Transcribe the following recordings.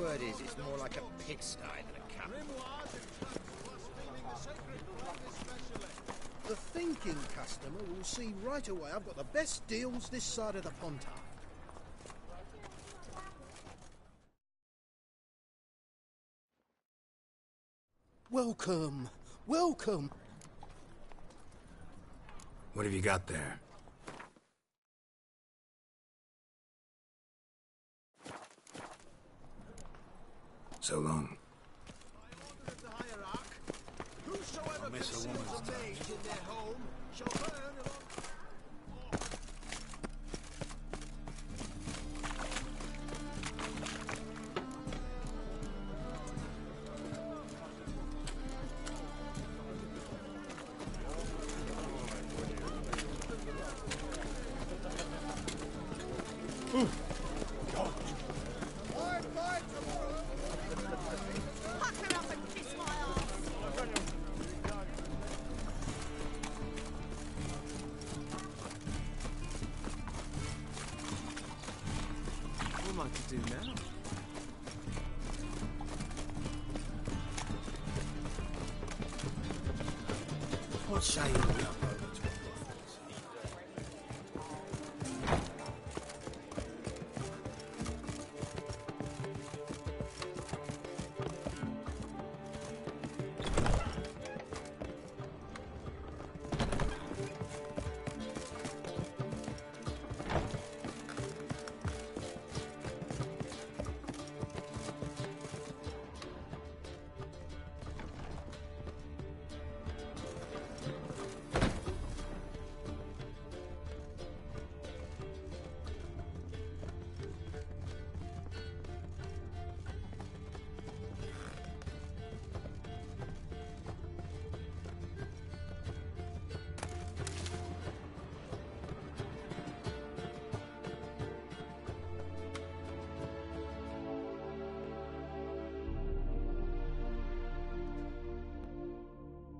word is, it's more like a pigsty than a camp. The thinking customer will see right away I've got the best deals this side of the Pontar. Welcome, welcome. What have you got there? So long. I miss a woman's touch. To do now. What say you about Bowman's waffles?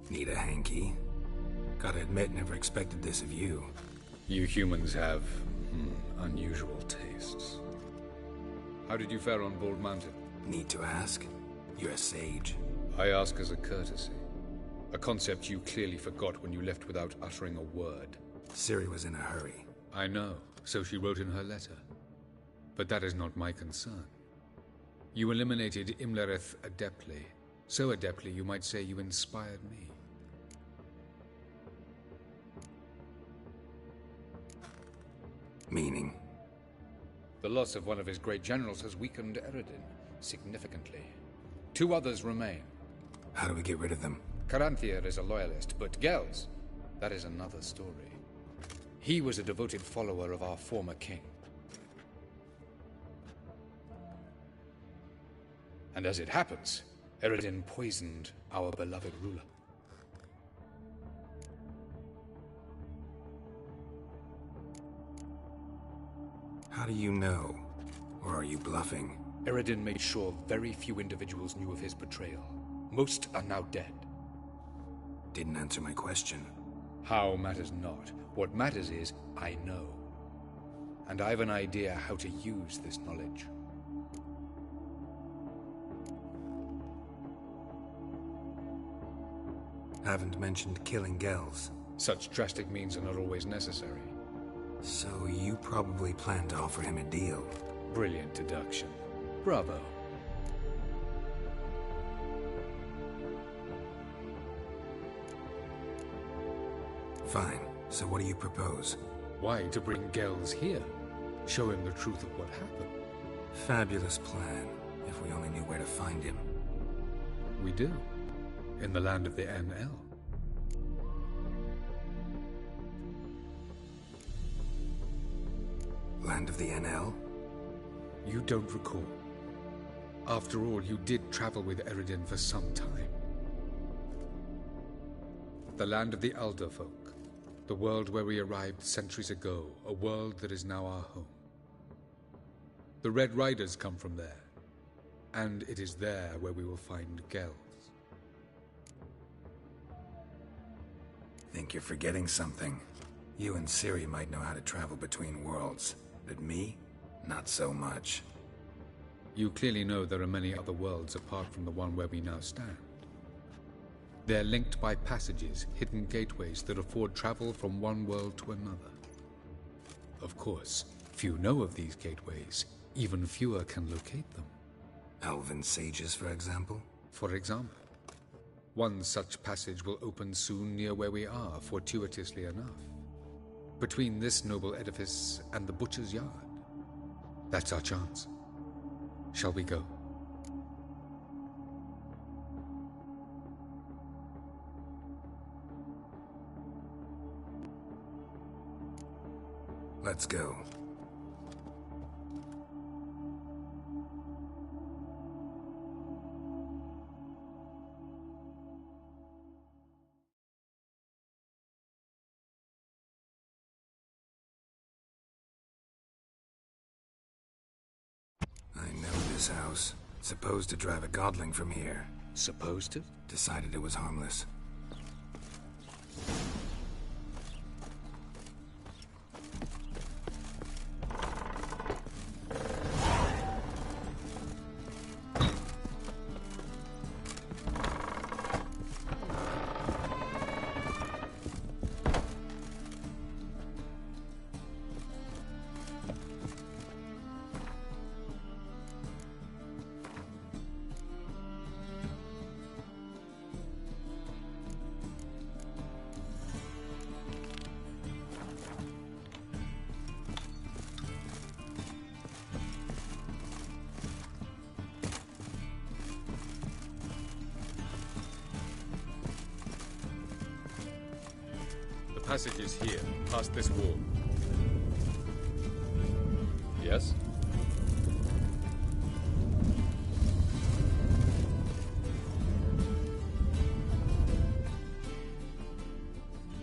Need a hanky? Gotta admit, never expected this of you. You humans have unusual tastes. How did you fare on Bald Mountain? Need to ask? You're a sage. I ask as a courtesy. A concept you clearly forgot when you left without uttering a word. Ciri was in a hurry. I know, so she wrote in her letter. But that is not my concern. You eliminated Imlerith adeptly. So adeptly you might say you inspired me. Meaning? The loss of one of his great generals has weakened Eredin significantly. 2 others remain. How do we get rid of them? Caranthier is a loyalist, but Gels, that is another story. He was a devoted follower of our former king. And as it happens, Eredin poisoned our beloved ruler. How do you know? Or are you bluffing? Eredin made sure very few individuals knew of his betrayal. Most are now dead. Didn't answer my question. How matters not. What matters is, I know. And I've an idea how to use this knowledge. Haven't mentioned killing Gels. Such drastic means are not always necessary. So you probably plan to offer him a deal. Brilliant deduction. Bravo. Fine. So what do you propose? Why, to bring Gels here. Show him the truth of what happened. Fabulous plan, if we only knew where to find him. We do. In the land of the NL. Land of the NL? You don't recall. After all, you did travel with Eredin for some time. The land of the Alderfolk. The world where we arrived centuries ago. A world that is now our home. The Red Riders come from there. And it is there where we will find Gels. Think you're forgetting something. You and Ciri might know how to travel between worlds. But me? Not so much. You clearly know there are many other worlds apart from the one where we now stand. They're linked by passages, hidden gateways that afford travel from one world to another. Of course, few know of these gateways. Even fewer can locate them. Elven sages, for example? For example. One such passage will open soon near where we are, fortuitously enough. Between this noble edifice and the butcher's yard. That's our chance. Shall we go? Let's go. I know this house. Supposed to drive a godling from here. Supposed to? Decided it was harmless. The passage is here, past this wall. Yes?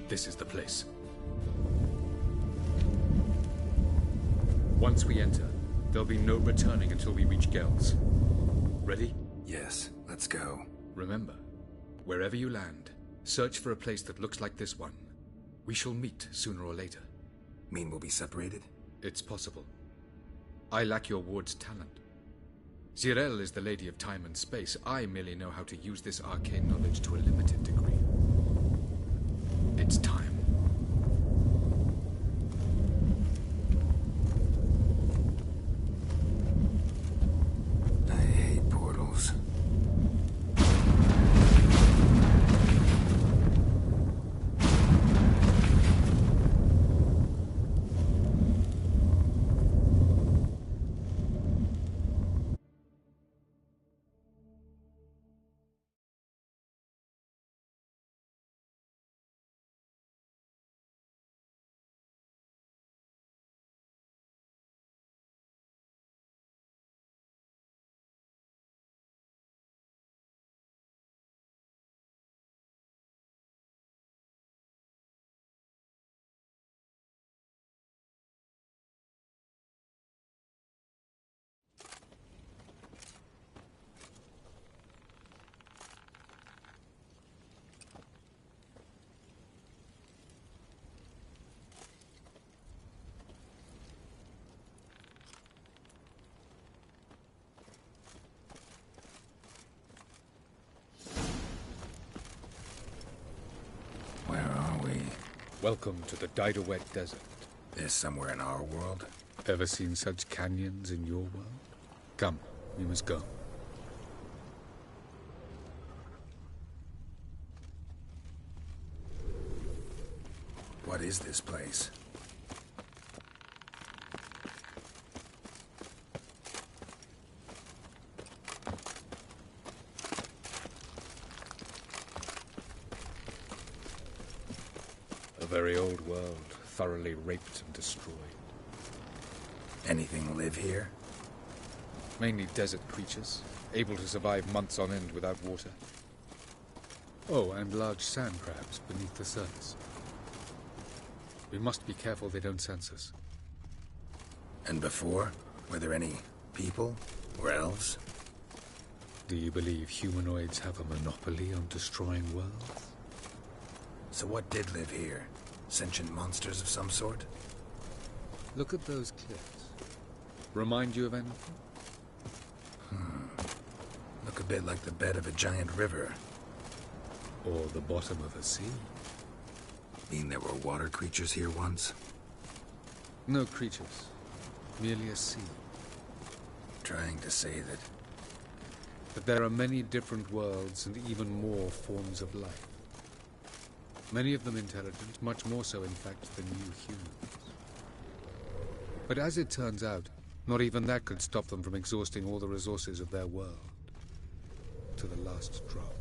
This is the place. Once we enter, there'll be no returning until we reach Gel's. Ready? Yes, let's go. Remember, wherever you land, search for a place that looks like this one. We shall meet sooner or later. Mean we'll be separated? It's possible. I lack your ward's talent. Zirel is the lady of time and space. I merely know how to use this arcane knowledge to a limited degree. It's time. I hate portals. Welcome to the Didowet Desert. This somewhere in our world? Ever seen such canyons in your world? Come, we must go. What is this place? A very old world, thoroughly raped and destroyed. Anything live here? Mainly desert creatures, able to survive months on end without water. Oh, and large sand crabs beneath the surface. We must be careful they don't sense us. And before? Were there any people or elves? Do you believe humanoids have a monopoly on destroying worlds? So what did live here? Sentient monsters of some sort? Look at those cliffs. Remind you of anything? Look a bit like the bed of a giant river. Or the bottom of a sea. Mean there were water creatures here once? No creatures. Merely a sea. Trying to say that... But there are many different worlds and even more forms of life. Many of them intelligent, much more so in fact than you humans. But as it turns out, not even that could stop them from exhausting all the resources of their world. To the last drop.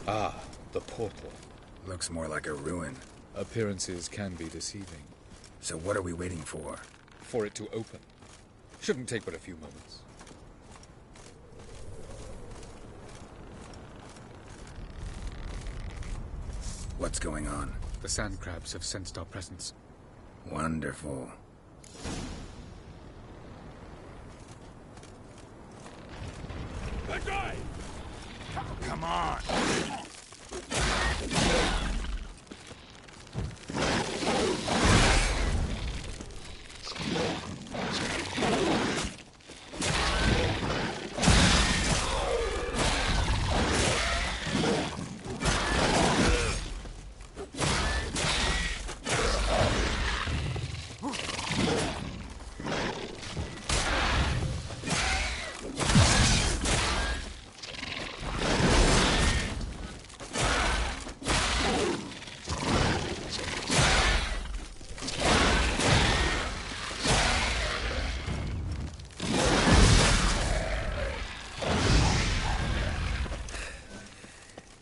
Ah, the portal. Looks more like a ruin. Appearances can be deceiving. So what are we waiting for? For it to open. Shouldn't take but a few moments. What's going on? The sand crabs have sensed our presence. Wonderful. Come on!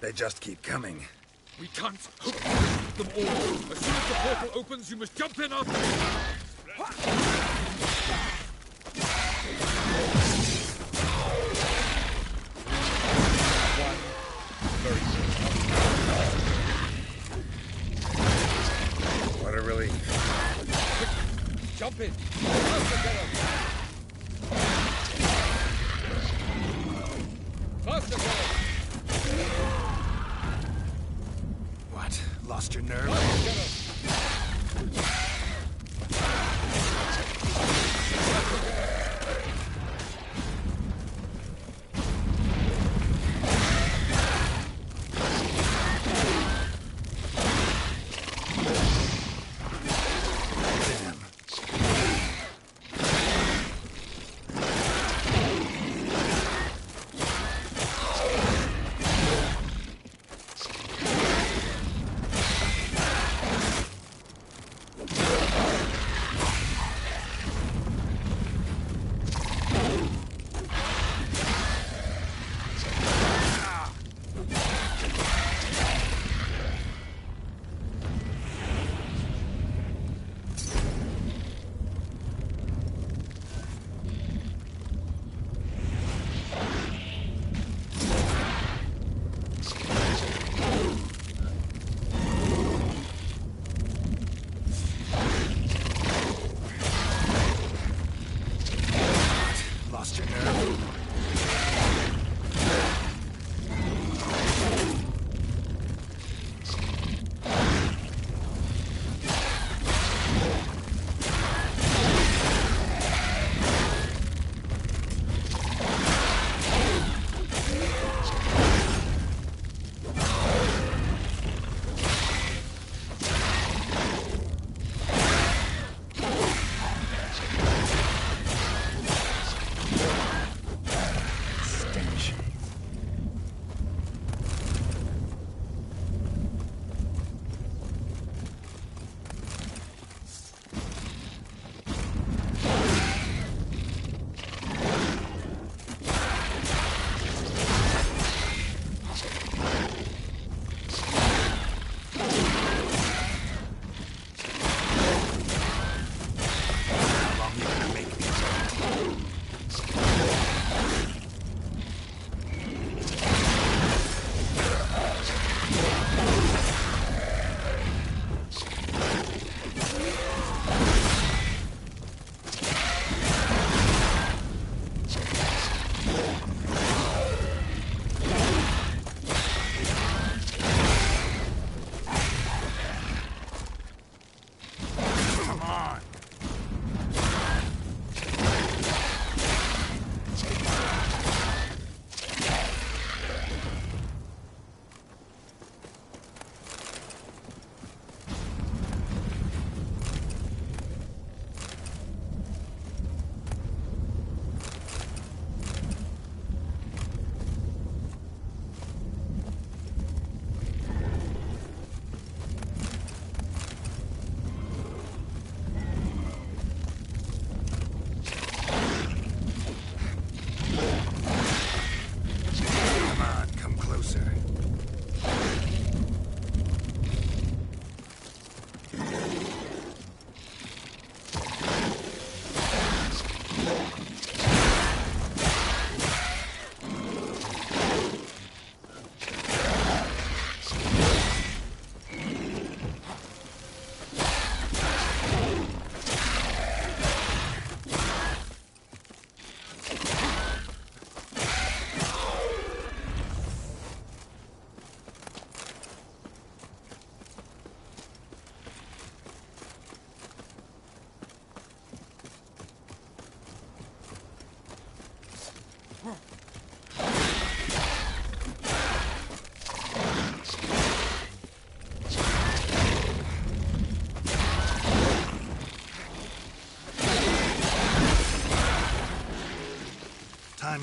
They just keep coming. We can't hope them all. As soon as the portal opens, you must jump in after me. One. Very good. What a relief. Quick, jump in. Faster, Geralt. Faster, Geralt. What? Lost your nerve?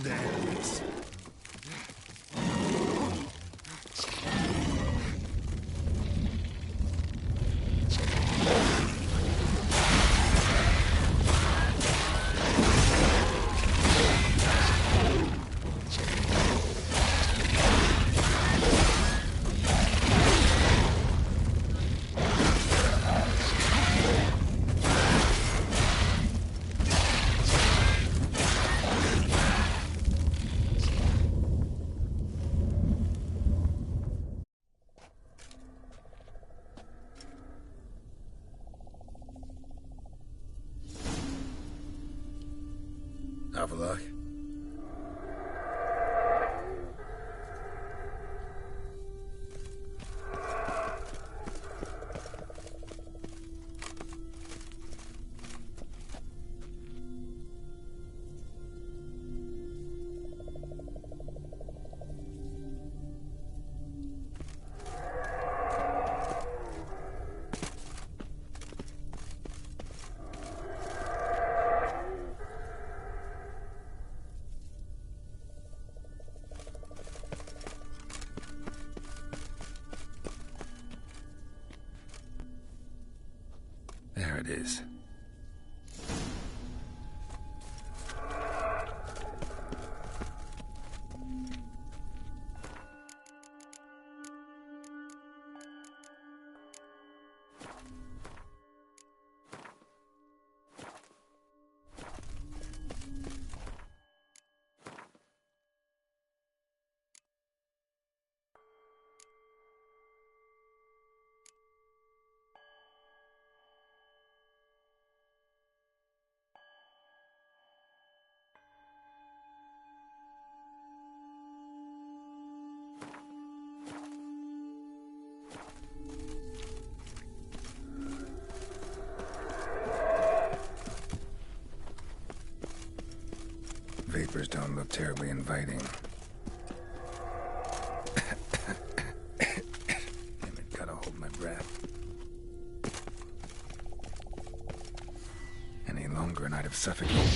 time to end this. Have a look. There it is. Vapors don't look terribly inviting. Damn it, gotta hold my breath. Any longer and I'd have suffocated.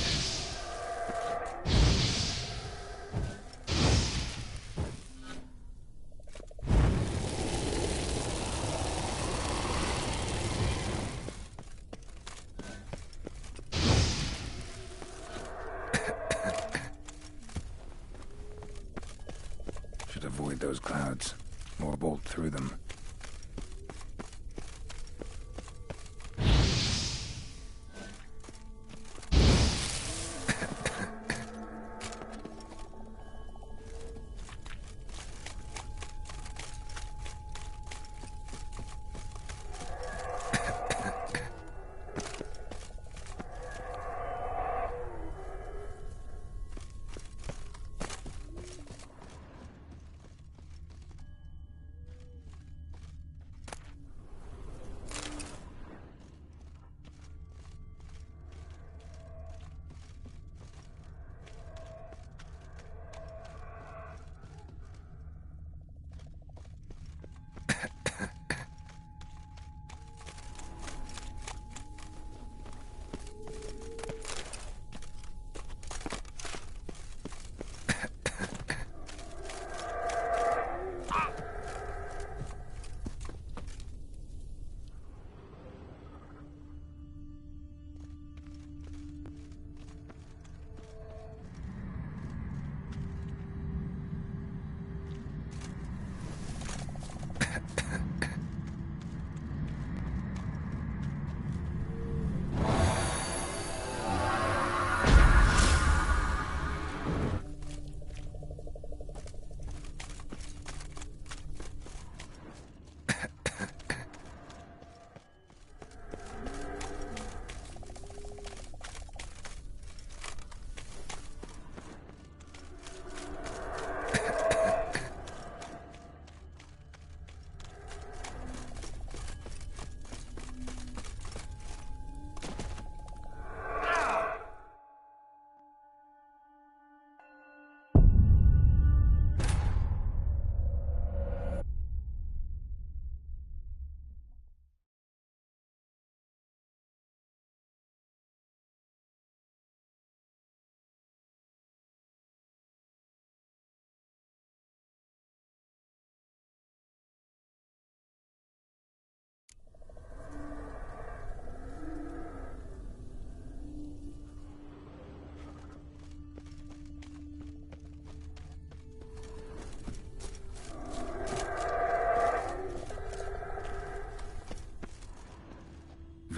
Avoid those clouds, or bolt through them.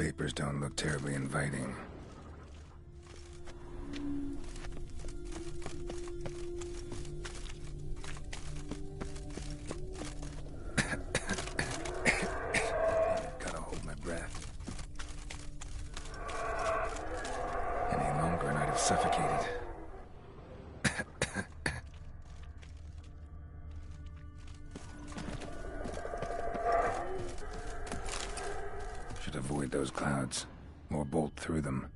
papers don't look terribly inviting. Gotta hold my breath. Any longer and I'd have suffocated. Should avoid those clouds, or bolt through them.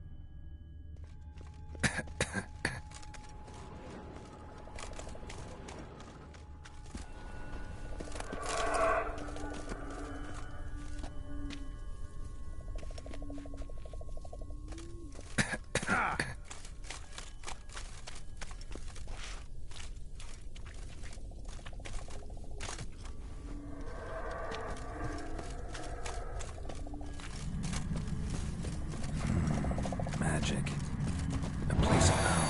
Magic. A place of power.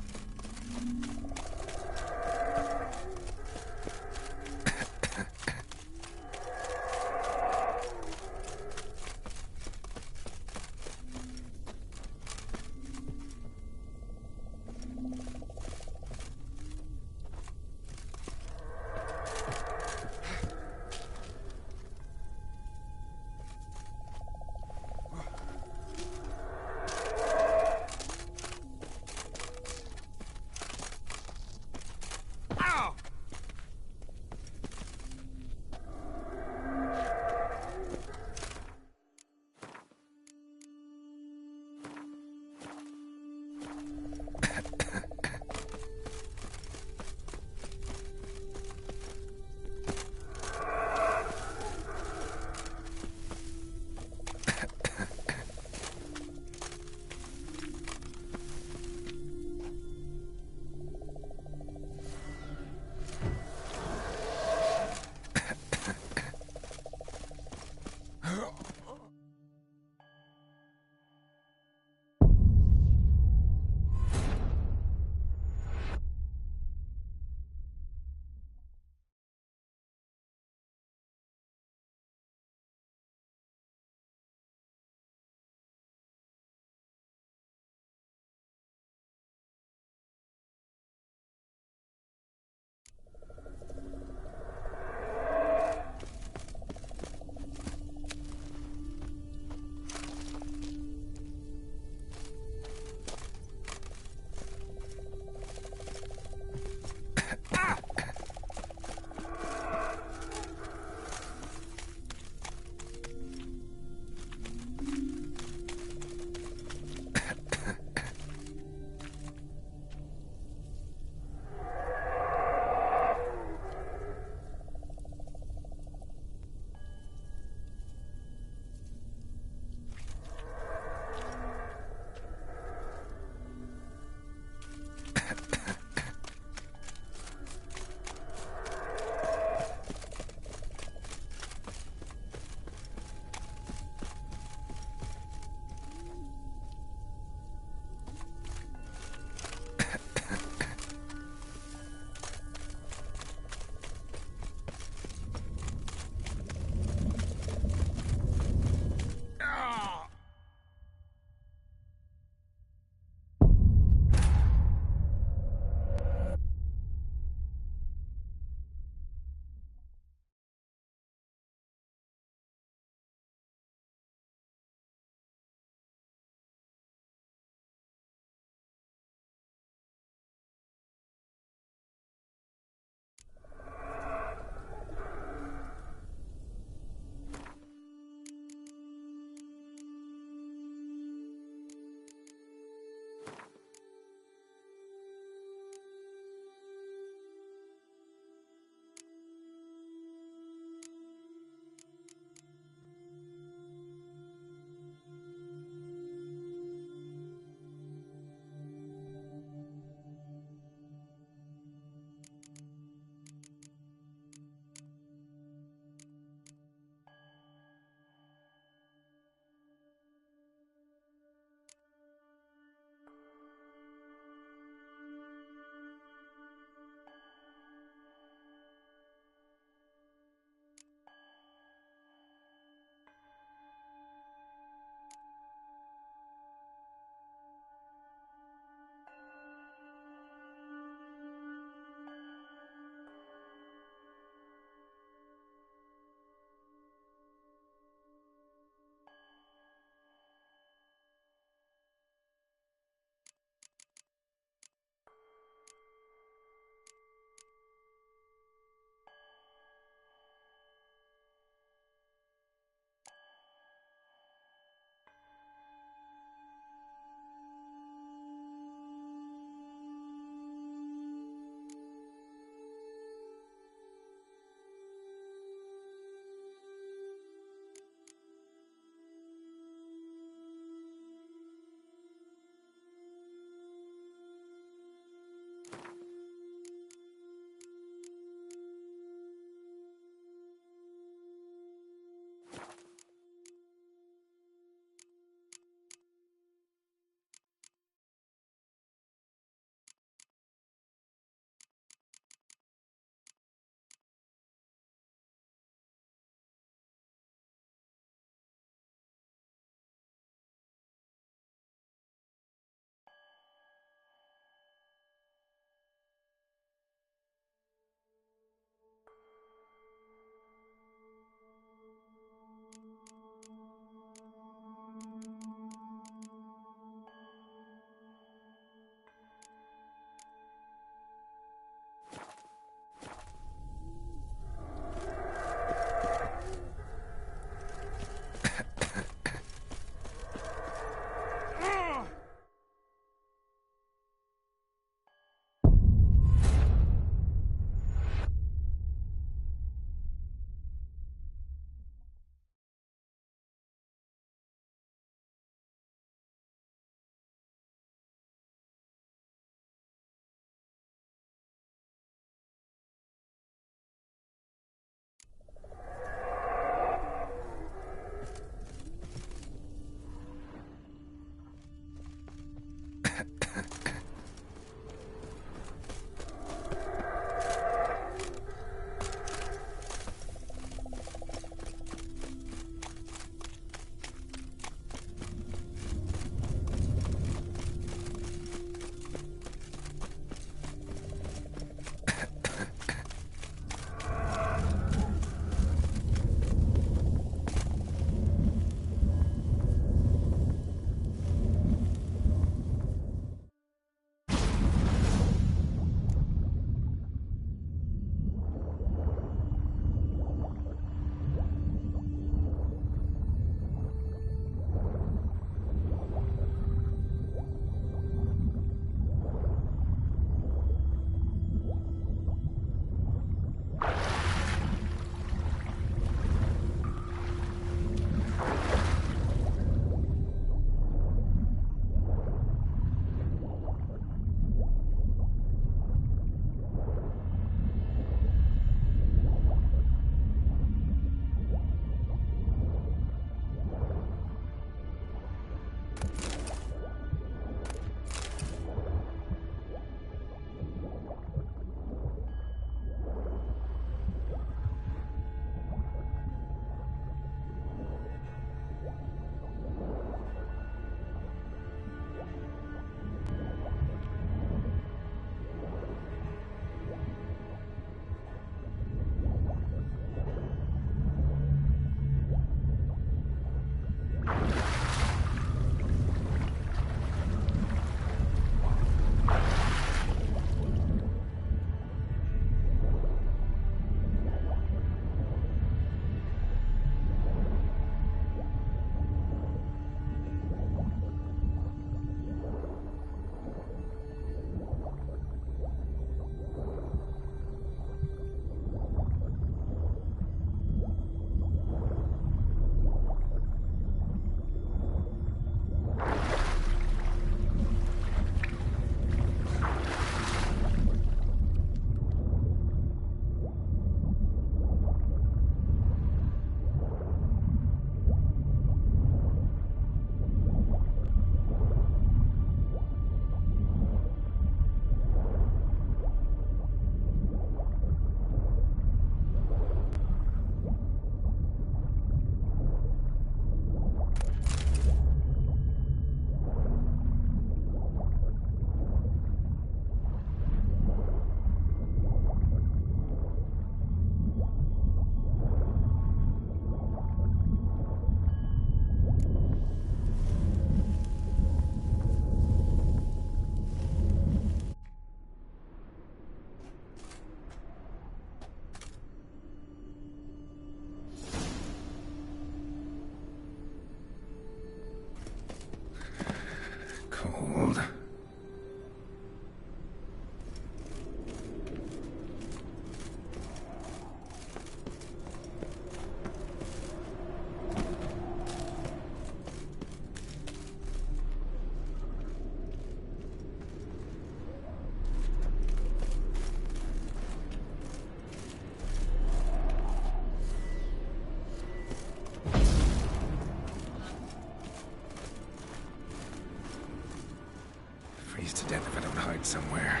hiding somewhere,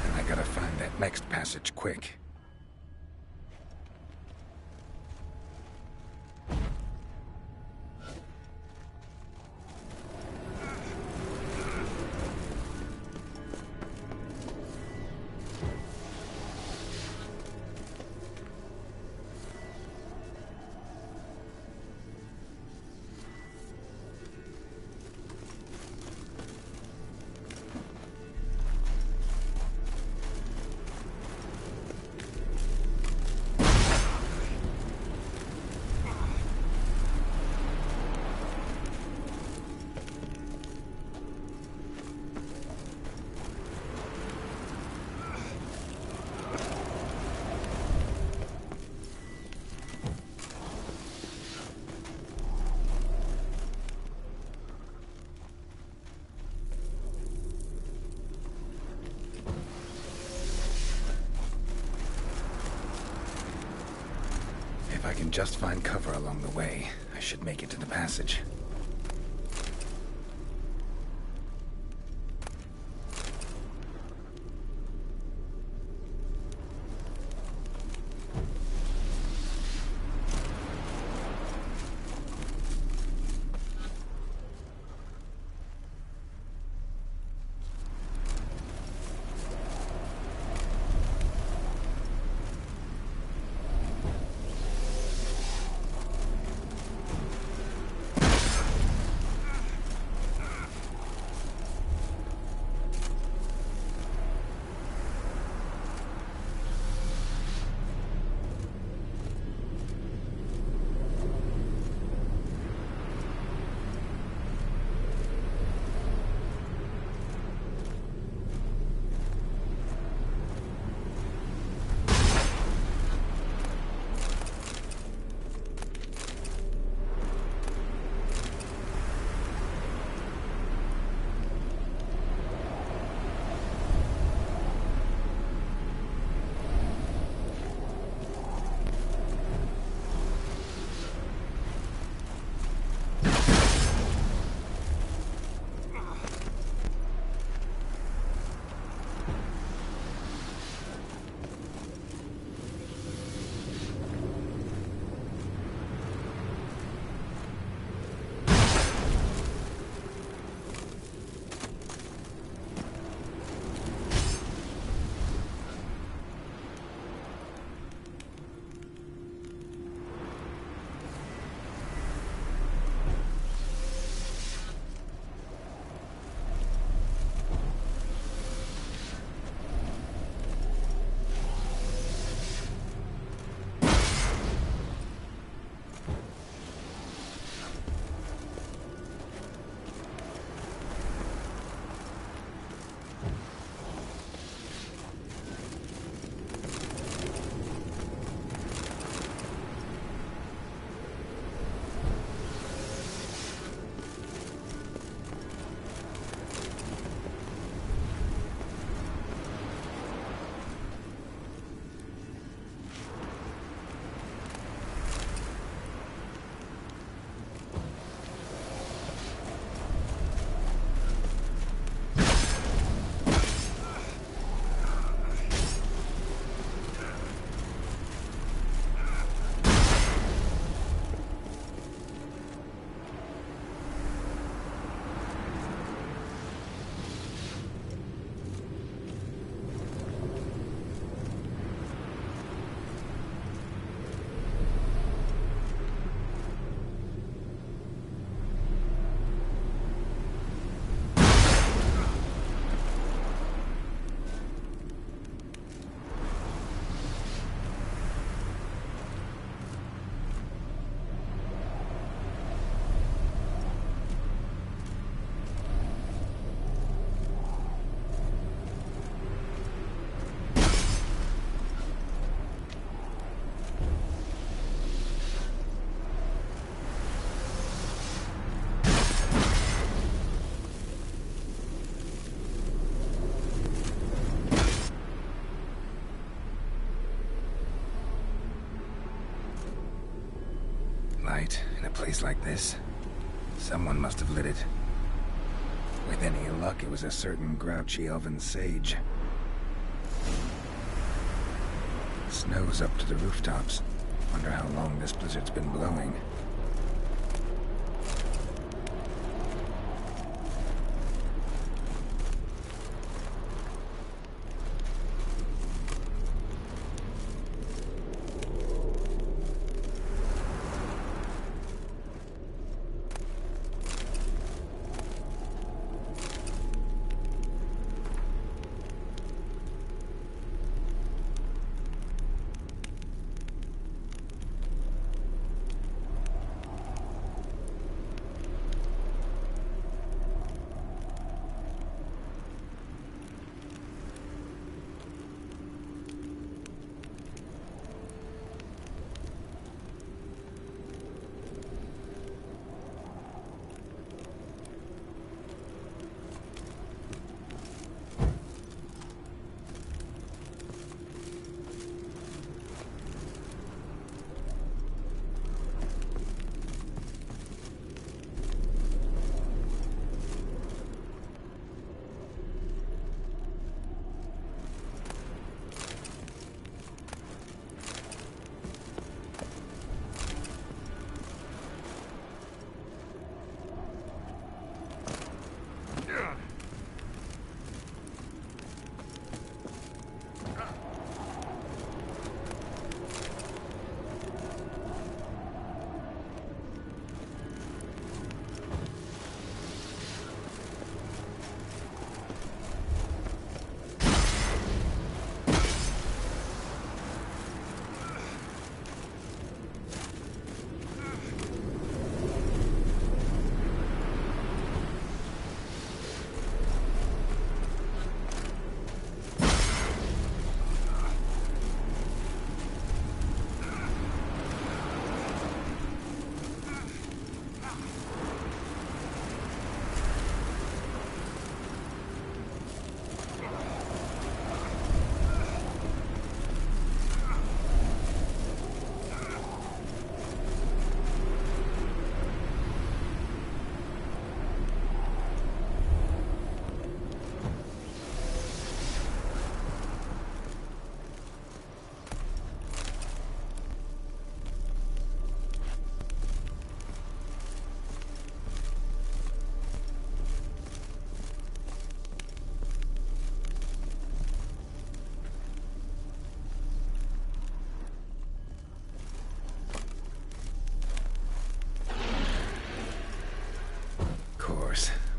and I gotta find that next passage quick. If I can just find cover along the way, I should make it to the passage. Light in a place like this. Someone must have lit it. With any luck, it was a certain grouchy elven sage. Snow's up to the rooftops. Wonder how long this blizzard's been blowing.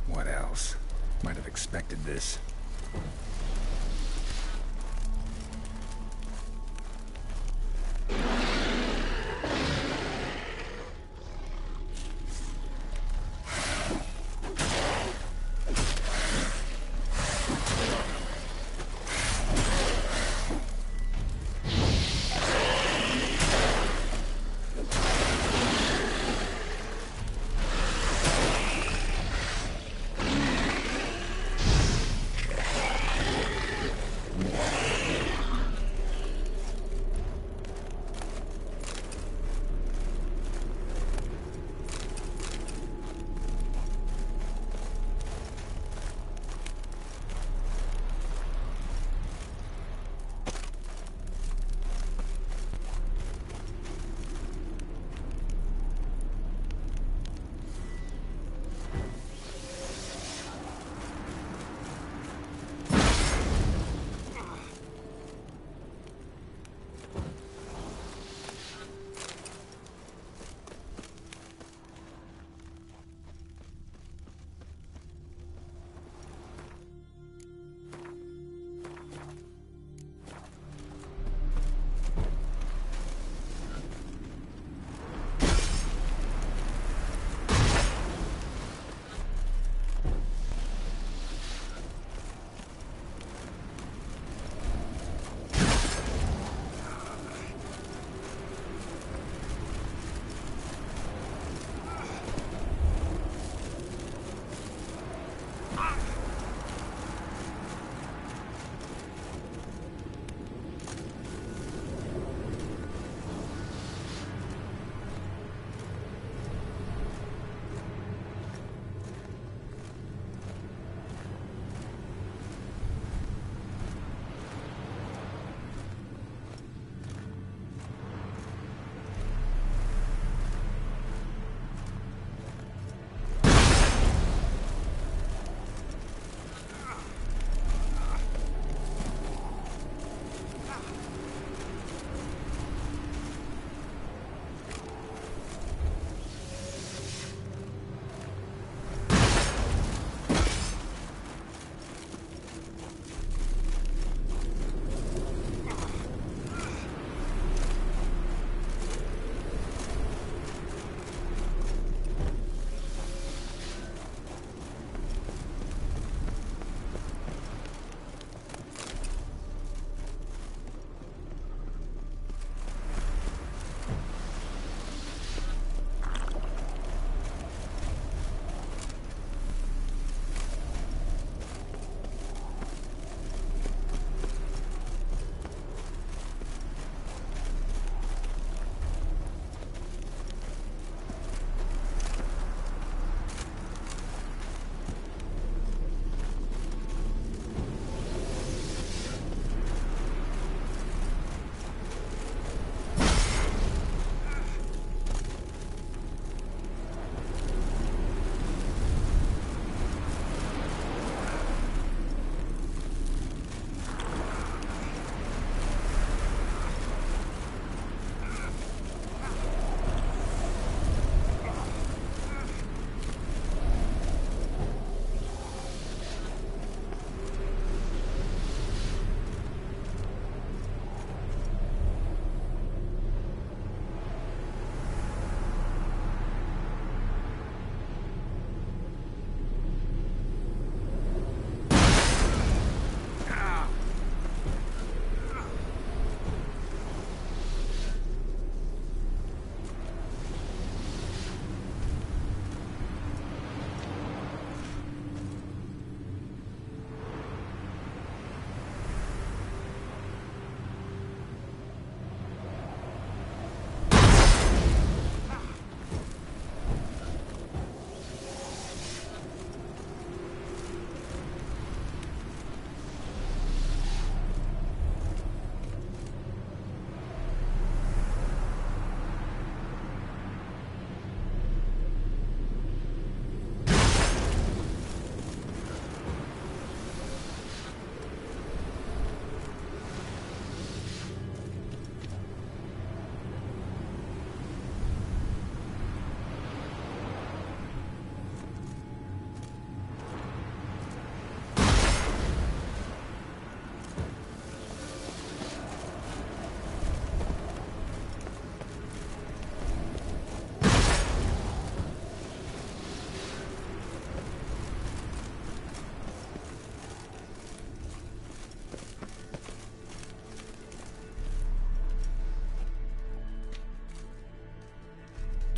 What else? Might have expected this.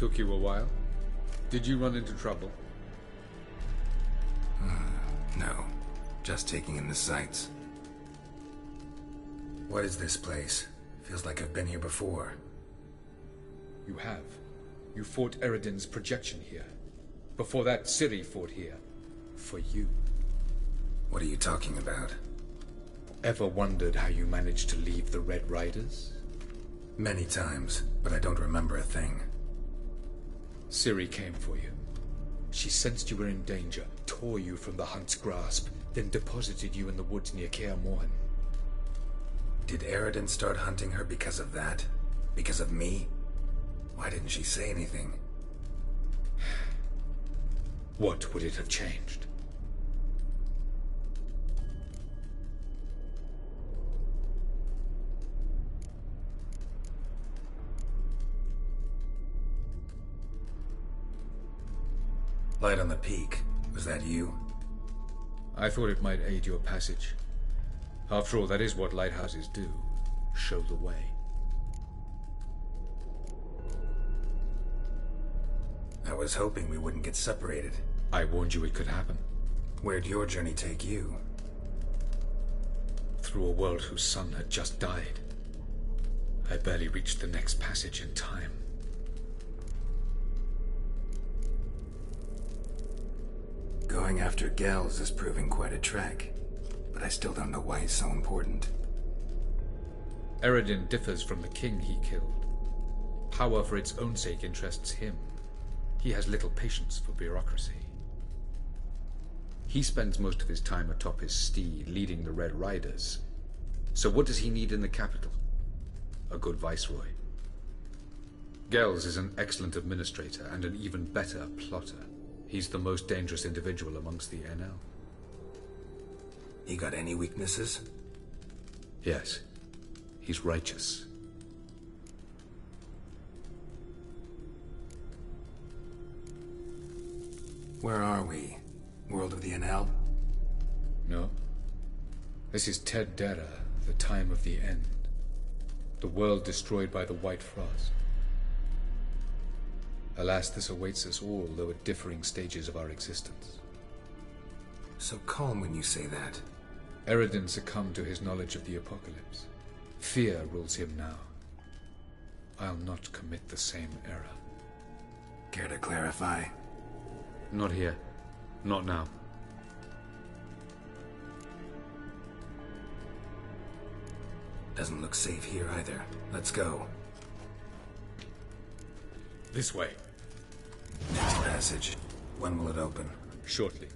Took you a while? Did you run into trouble? No. Just taking in the sights. What is this place? Feels like I've been here before. You have. You fought Eredin's projection here. Before that, Ciri fought here. For you. What are you talking about? Ever wondered how you managed to leave the Red Riders? Many times, but I don't remember a thing. Ciri came for you. She sensed you were in danger, tore you from the Hunt's grasp, then deposited you in the woods near Kaer Morhen. Did Eredin start hunting her because of that? Because of me? Why didn't she say anything? What would it have changed? Light on the peak. Was that you? I thought it might aid your passage. After all, that is what lighthouses do. Show the way. I was hoping we wouldn't get separated. I warned you it could happen. Where'd your journey take you? Through a world whose sun had just died. I barely reached the next passage in time. Going after Gels is proving quite a trek, but I still don't know why he's so important. Eredin differs from the king he killed. Power for its own sake interests him. He has little patience for bureaucracy. He spends most of his time atop his steed, leading the Red Riders. So what does he need in the capital? A good viceroy. Gels is an excellent administrator and an even better plotter. He's the most dangerous individual amongst the NL. He got any weaknesses? Yes. He's righteous. Where are we? World of the NL? No. This is Ted Dera, the time of the end. The world destroyed by the White Frost. Alas, this awaits us all, though at differing stages of our existence. So calm when you say that. Eredin succumbed to his knowledge of the apocalypse. Fear rules him now. I'll not commit the same error. Care to clarify? Not here. Not now. Doesn't look safe here either. Let's go. This way. Next passage. When will it open? Shortly.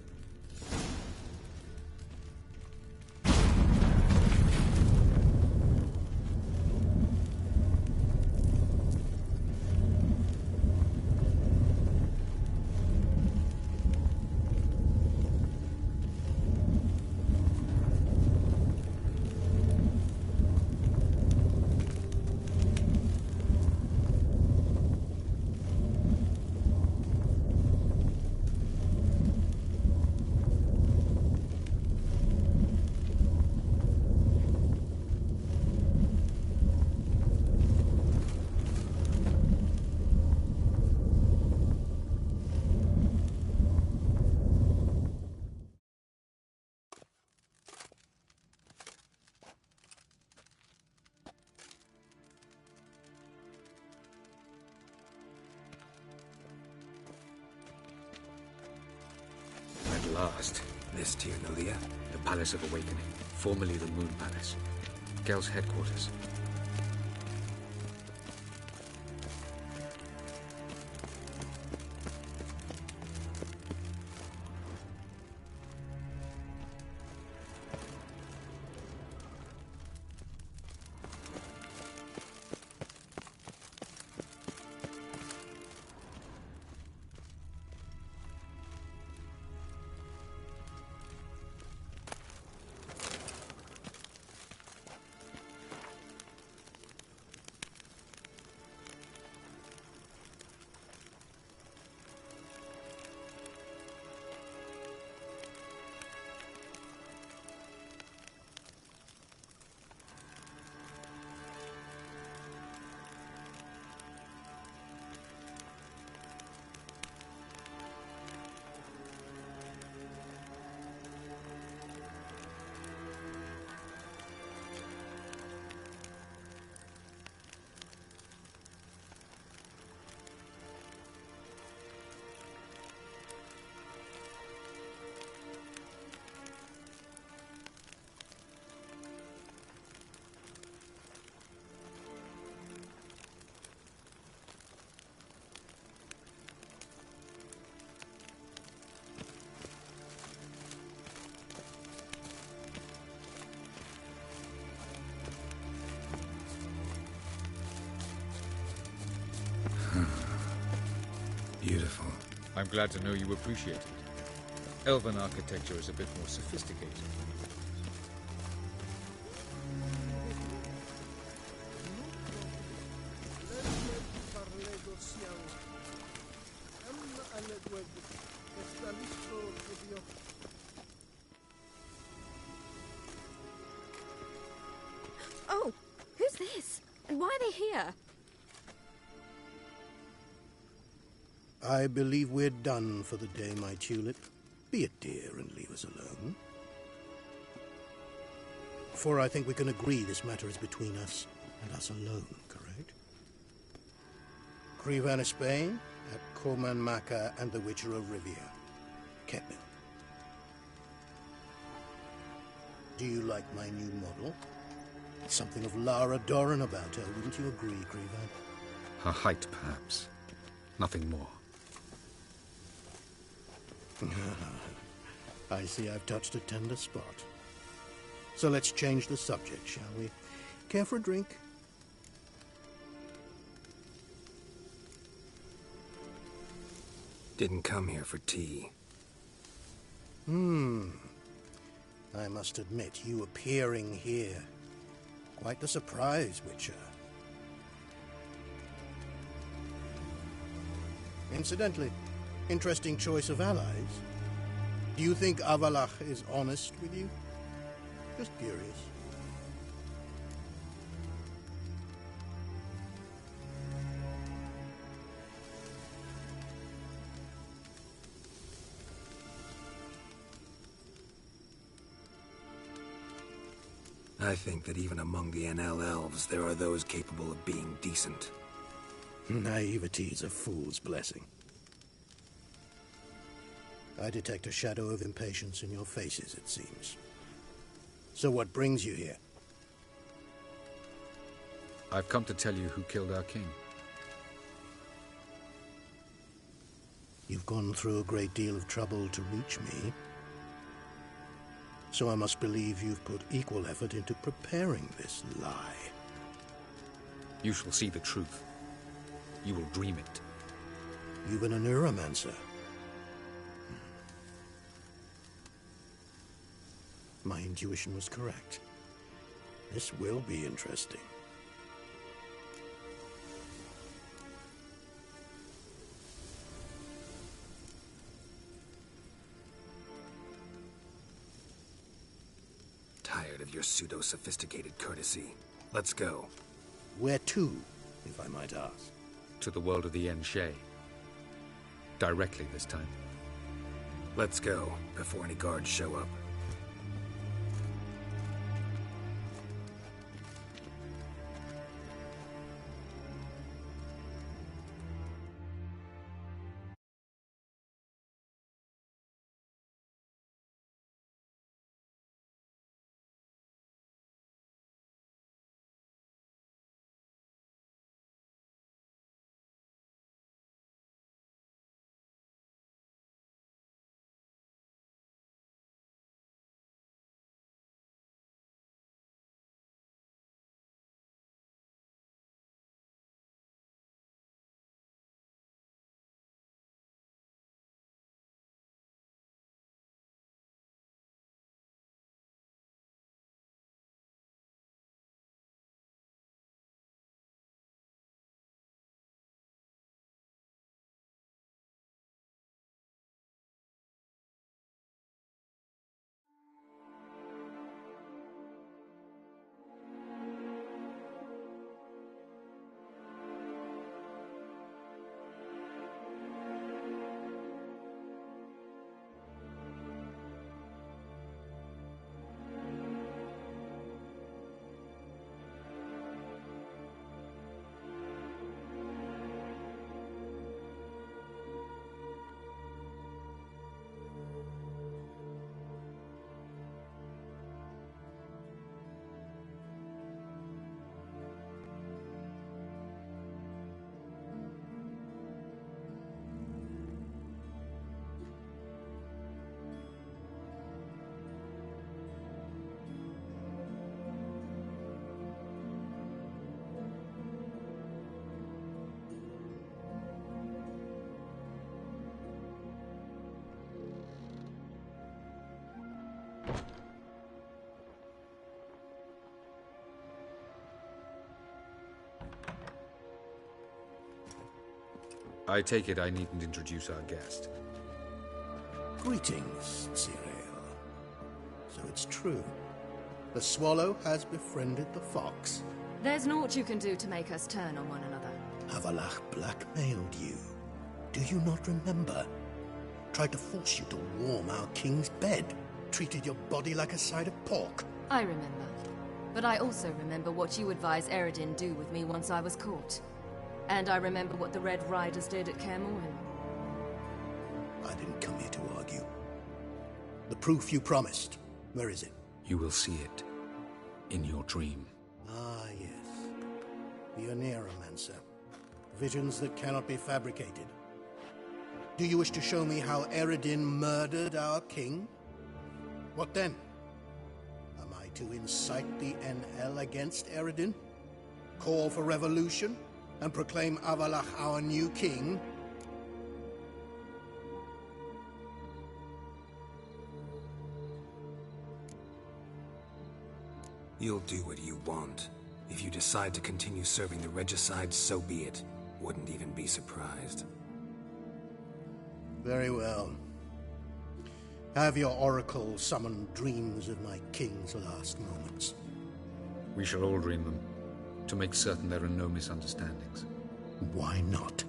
At last. This Tyr Nalia? The Palace of Awakening, formerly the Moon Palace. Gel's headquarters. Beautiful. I'm glad to know you appreciate it. Elven architecture is a bit more sophisticated. Oh, who's this? And why are they here? I believe we're done for the day, my tulip. Be a dear and leave us alone. For I think we can agree this matter is between us and us alone, correct? Crevan Spain, at Coman Maca and the Witcher of Rivia. Ketmil. Do you like my new model? Something of Lara Doran about her, wouldn't you agree, Crevan? Her height, perhaps. Nothing more. I see I've touched a tender spot. So let's change the subject, shall we? Care for a drink? Didn't come here for tea. I must admit, you appearing here. Quite the surprise, Witcher. Incidentally, interesting choice of allies. Do you think Avalach is honest with you? Just curious. I think that even among the NL elves, there are those capable of being decent. Naivety is a fool's blessing. I detect a shadow of impatience in your faces, it seems. So what brings you here? I've come to tell you who killed our king. You've gone through a great deal of trouble to reach me. So I must believe you've put equal effort into preparing this lie. You shall see the truth. You will dream it. You've been a neuromancer. My intuition was correct. This will be interesting. Tired of your pseudo-sophisticated courtesy. Let's go. Where to, if I might ask? To the world of the Enshe. Directly this time. Let's go, before any guards show up. I take it I needn't introduce our guest. Greetings, Cyril. So it's true. The swallow has befriended the fox. There's naught you can do to make us turn on one another. Avalach blackmailed you. Do you not remember? Tried to force you to warm our king's bed. Treated your body like a side of pork. I remember. But I also remember what you advised Eredin do with me once I was caught. And I remember what the Red Riders did at Kaer Morhen. I didn't come here to argue. The proof you promised, where is it? You will see it. In your dream. Ah, yes. The Oneiromancer. Visions that cannot be fabricated. Do you wish to show me how Eredin murdered our king? What then? Am I to incite the NL against Eredin? Call for revolution? And proclaim Avalach our new king? You'll do what you want. If you decide to continue serving the regicide, so be it. Wouldn't even be surprised. Very well. Have your oracle summon dreams of my king's last moments. We shall all dream them, to make certain there are no misunderstandings. Why not?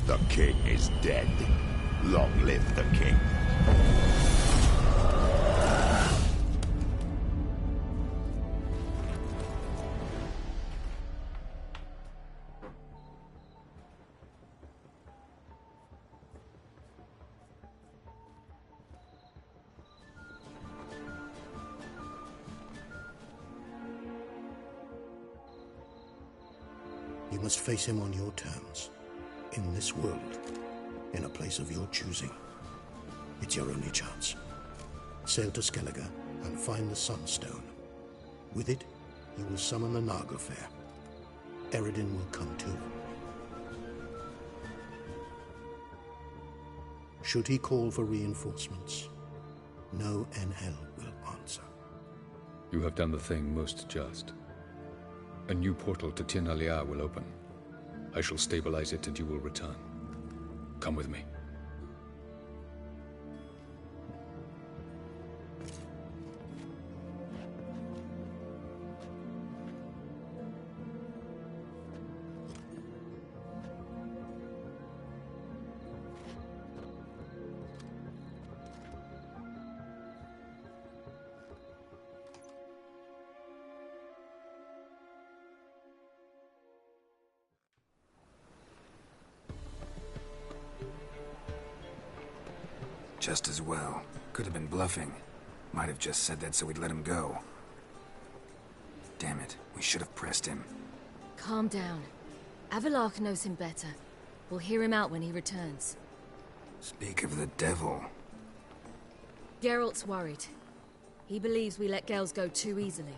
The king is dead. Long live the king. You must face him on your terms. In this world, in a place of your choosing. It's your only chance. Sail to Skellige and find the Sunstone. With it, you will summon the Naga Fair. Eredin will come too. Should he call for reinforcements, no NL will answer. You have done the thing most just. A new portal to Tir Nalia will open. I shall stabilize it and you will return. Come with me. Just as well. Could have been bluffing. Might have just said that so we'd let him go. Damn it, we should have pressed him. Calm down. Avalach knows him better. We'll hear him out when he returns. Speak of the devil. Geralt's worried. He believes we let Gels go too easily.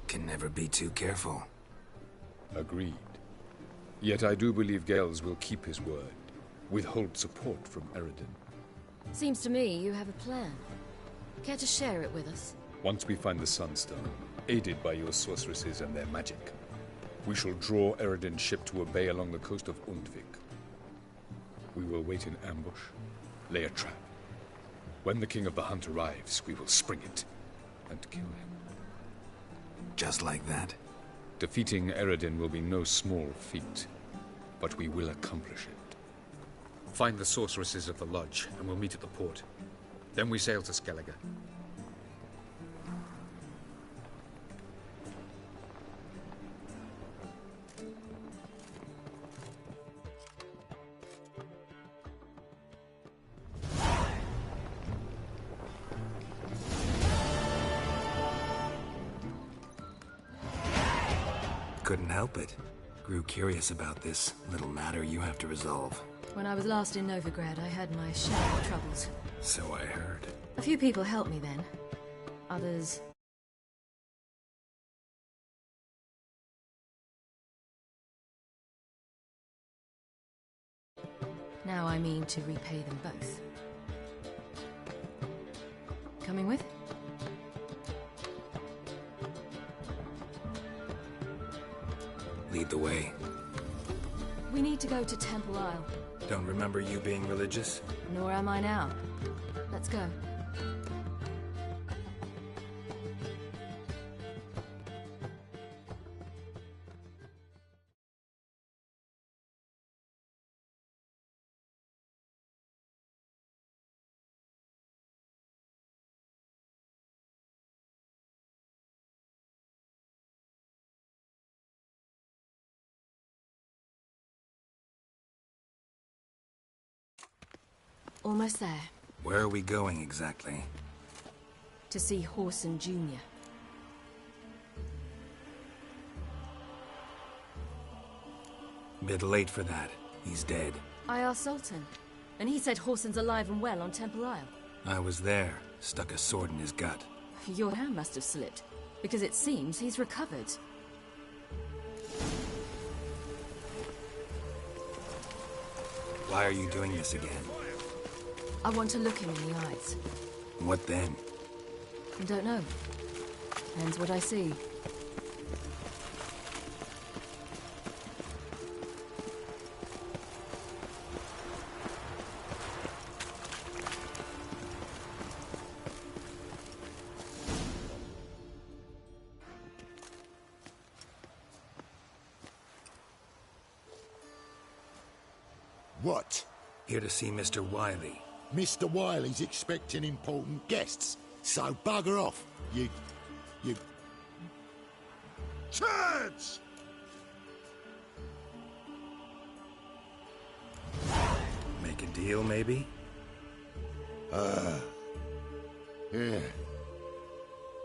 Can never be too careful. Agreed. Yet I do believe Gales will keep his word. Withhold support from Eredin. Seems to me you have a plan. Care to share it with us? Once we find the Sunstone, aided by your sorceresses and their magic, we shall draw Eredin's ship to a bay along the coast of Undvik. We will wait in ambush, lay a trap. When the King of the Hunt arrives, we will spring it and kill him. Just like that? Defeating Eredin will be no small feat, but we will accomplish it. Find the sorceresses of the lodge, and we'll meet at the port. Then we sail to Skellige. couldn't help it. Grew curious about this little matter you have to resolve. When I was last in Novigrad, I had my share of troubles. So I heard. A few people helped me then. Others... Now I mean to repay them both. Coming with? Lead the way. We need to go to Temple Isle. Don't remember you being religious? Nor am I now. Let's go. Almost there. Where are we going exactly? To see Horson Jr. Bit late for that. He's dead. I asked Sultan, and he said Horson's alive and well on Temple Isle. I was there. Stuck a sword in his gut. Your hand must have slipped, because it seems he's recovered. Why are you doing this again? I want to look him in the eyes. What then? I don't know. Depends what I see. What? Here to see Mr. Wiley. Mr. Wiley's expecting important guests, so bugger off, you... Turds! Make a deal, maybe?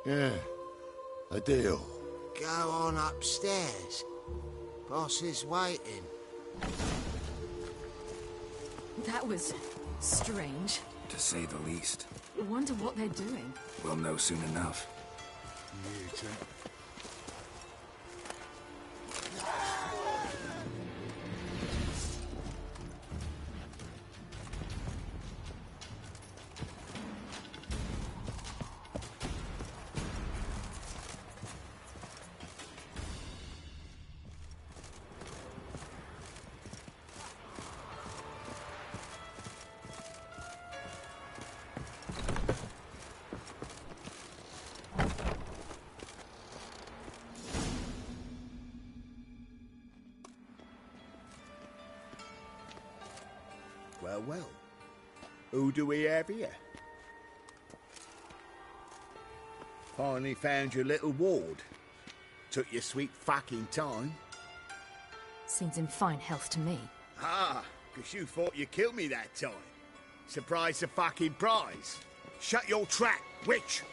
Yeah, a deal. Go on upstairs. Boss is waiting. That was... strange. To say the least. I wonder what they're doing. We'll know soon enough. Well. Who do we have here? Finally found your little ward. Took your sweet fucking time. Seems in fine health to me. Ah, 'cause you thought you killed me that time. Surprise the fucking prize. Shut your trap, witch!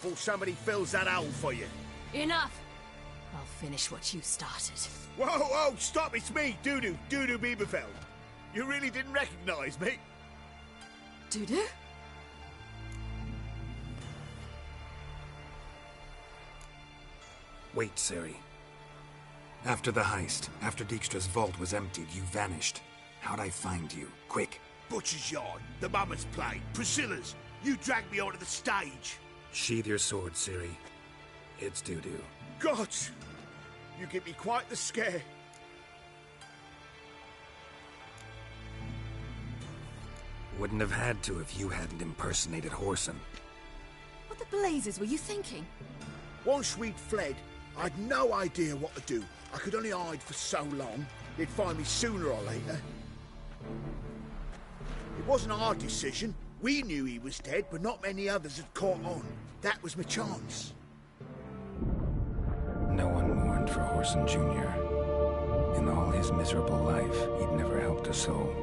Before somebody fills that hole for you. Enough! I'll finish what you started. Whoa, stop, it's me, Dudu Bieberfeld. You really didn't recognize me? Dudu? Wait, Ciri. After the heist, after Dijkstra's vault was emptied, you vanished. How'd I find you? Quick. Butcher's Yard, the Mama's Plate, Priscilla's. You dragged me onto the stage. Sheathe your sword, Ciri. It's Dudu. God! You give me quite the scare. Wouldn't have had to if you hadn't impersonated Horson. What the blazes were you thinking? Once we'd fled, I'd no idea what to do. I could only hide for so long. They'd find me sooner or later. It wasn't our decision. We knew he was dead, but not many others had caught on. That was my chance. No one mourned for Horson Jr. In all his miserable life, he'd never helped a soul.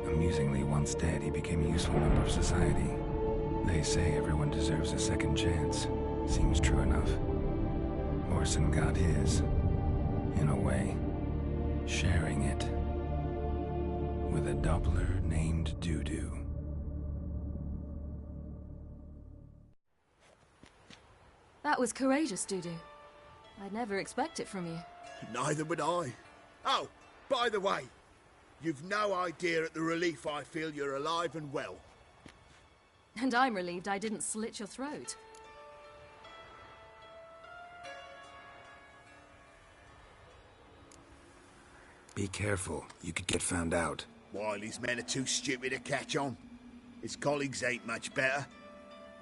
Amusingly, once dead, he became a useful member of society. They say everyone deserves a second chance. Seems true enough. Horson got his. in a way, sharing it with a Doppler named Dudu. That was courageous, Dudu. I'd never expect it from you. Neither would I. Oh, by the way, you've no idea at the relief I feel you're alive and well. And I'm relieved I didn't slit your throat. Be careful, you could get found out. Wiley's men are too stupid to catch on. His colleagues ain't much better.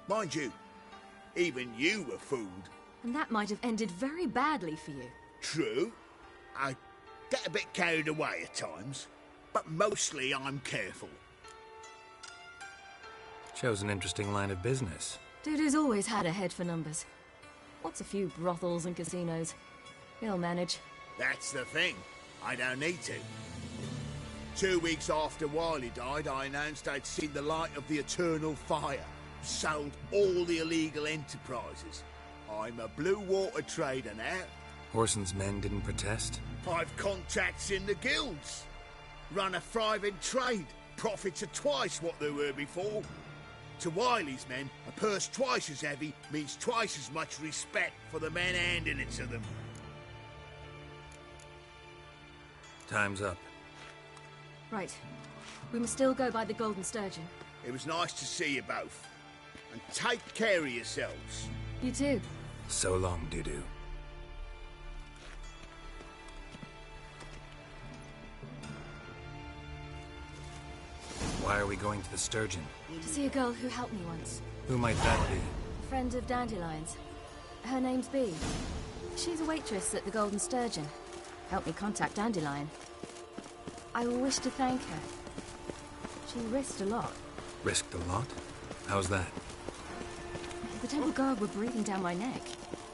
Mind you, even you were fooled. And that might have ended very badly for you. True. I get a bit carried away at times, but mostly I'm careful. Chose an interesting line of business. Dudu's always had a head for numbers. What's a few brothels and casinos? He'll manage. That's the thing. I don't need to. 2 weeks after Wiley died, I announced I'd seen the light of the eternal fire. Sold all the illegal enterprises. I'm a blue water trader now. Horson's men didn't protest? I've contacts in the guilds. Run a thriving trade. Profits are twice what they were before. To Wiley's men, a purse twice as heavy means twice as much respect for the men handing it to them. Time's up. Right. We must still go by the Golden Sturgeon. It was nice to see you both. And take care of yourselves. You too. So long, Dudu. Why are we going to the Sturgeon? To see a girl who helped me once. Who might that be? A friend of Dandelion's. Her name's Bee. She's a waitress at the Golden Sturgeon. Helped me contact Dandelion. I will wish to thank her. She risked a lot. Risked a lot? How's that? The Temple Guard were breathing down my neck.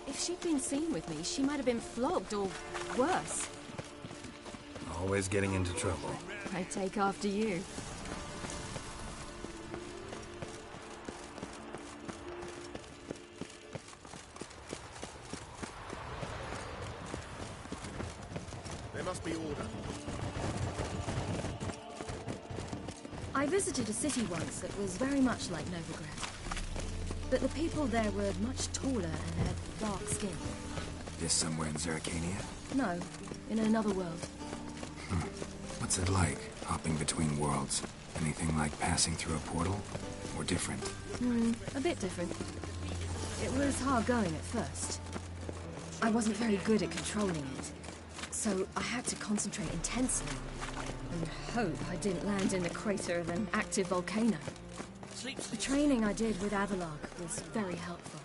If she'd been seen with me, she might have been flogged or worse. Always getting into trouble. I take after you. There must be order. I visited a city once that was very much like Novigrad. But the people there were much taller and had dark skin. This somewhere in Zerrikania? No, in another world. What's it like, hopping between worlds? Anything like passing through a portal? Or different? A bit different. It was hard going at first. I wasn't very good at controlling it, so I had to concentrate intensely and hope I didn't land in the crater of an active volcano. The training I did with Avalok was very helpful.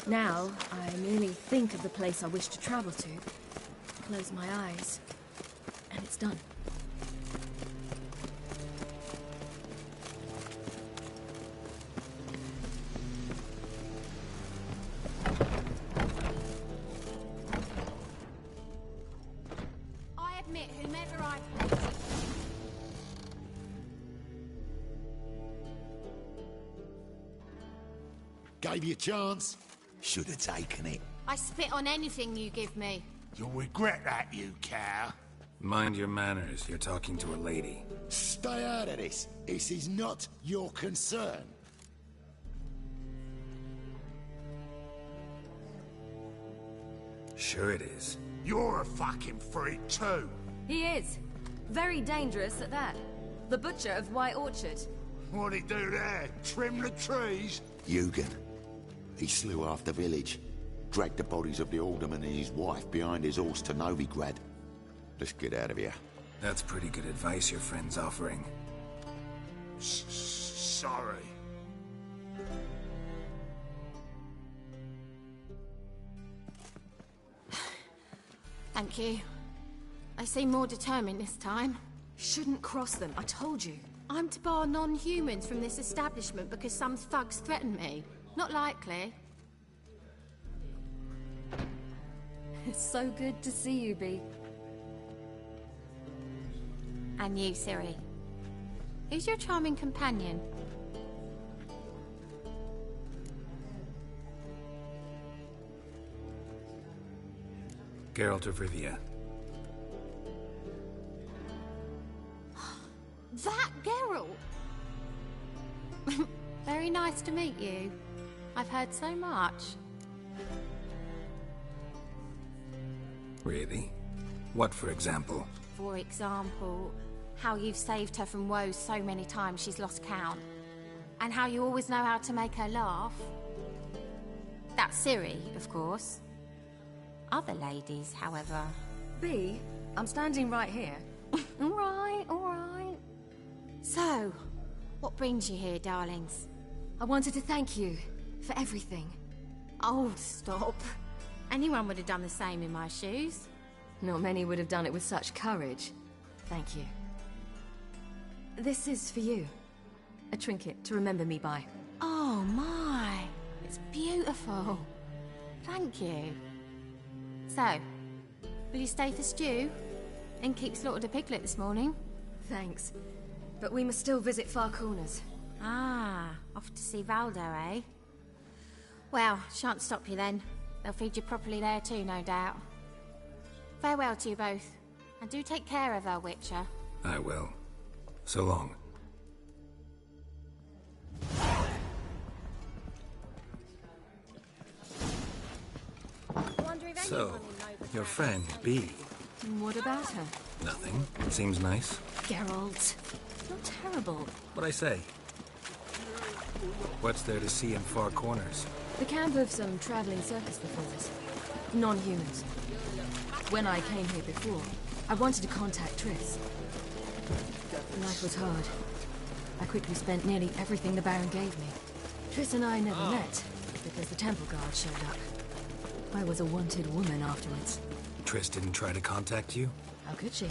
Now, I merely think of the place I wish to travel to, close my eyes, and it's done. I admit, whomever I... Gave you a chance. Should have taken it. I spit on anything you give me. You'll regret that, you cow. Mind your manners, you're talking to a lady. Stay out of this. This is not your concern. Sure it is. You're a fucking freak too. He is. Very dangerous at that. The butcher of White Orchard. What'd he do there? Trim the trees? Eugen. He slew half the village. Dragged the bodies of the alderman and his wife behind his horse to Novigrad. Let's get out of here. That's pretty good advice your friend's offering. Sorry. Thank you. I seem more determined this time. Shouldn't cross them, I told you. I'm to bar non-humans from this establishment because some thugs threaten me. Not likely. It's so good to see you, Bee. And you, Ciri. Who's your charming companion? Geralt of Rivia. That Geralt! Very nice to meet you. I've heard so much. Really? What, for example? For example, how you've saved her from woes so many times she's lost count. And how you always know how to make her laugh. That's Ciri, of course. Other ladies, however... B, I'm standing right here. All right. So, what brings you here, darlings? I wanted to thank you for everything. Oh, stop. Anyone would have done the same in my shoes. Not many would have done it with such courage. Thank you. This is for you. A trinket to remember me by. Oh my, it's beautiful. Thank you. So, will you stay for stew? And keep slaughtered a piglet this morning? Thanks. But we must still visit Far Corners. Ah, off to see Valdo, eh? Well, shan't stop you then. They'll feed you properly there too, no doubt. Farewell to you both. And do take care of her, Witcher. I will. So long. So, your friend, B. What about her? Nothing. Seems nice. Geralt. Not terrible. What'd I say? What's there to see in Far Corners? The camp of some traveling circus performers. Non-humans. When I came here before, I wanted to contact Triss. Life was hard. I quickly spent nearly everything the Baron gave me. Triss and I never met, because the temple guard showed up. I was a wanted woman afterwards. Triss didn't try to contact you? How could she?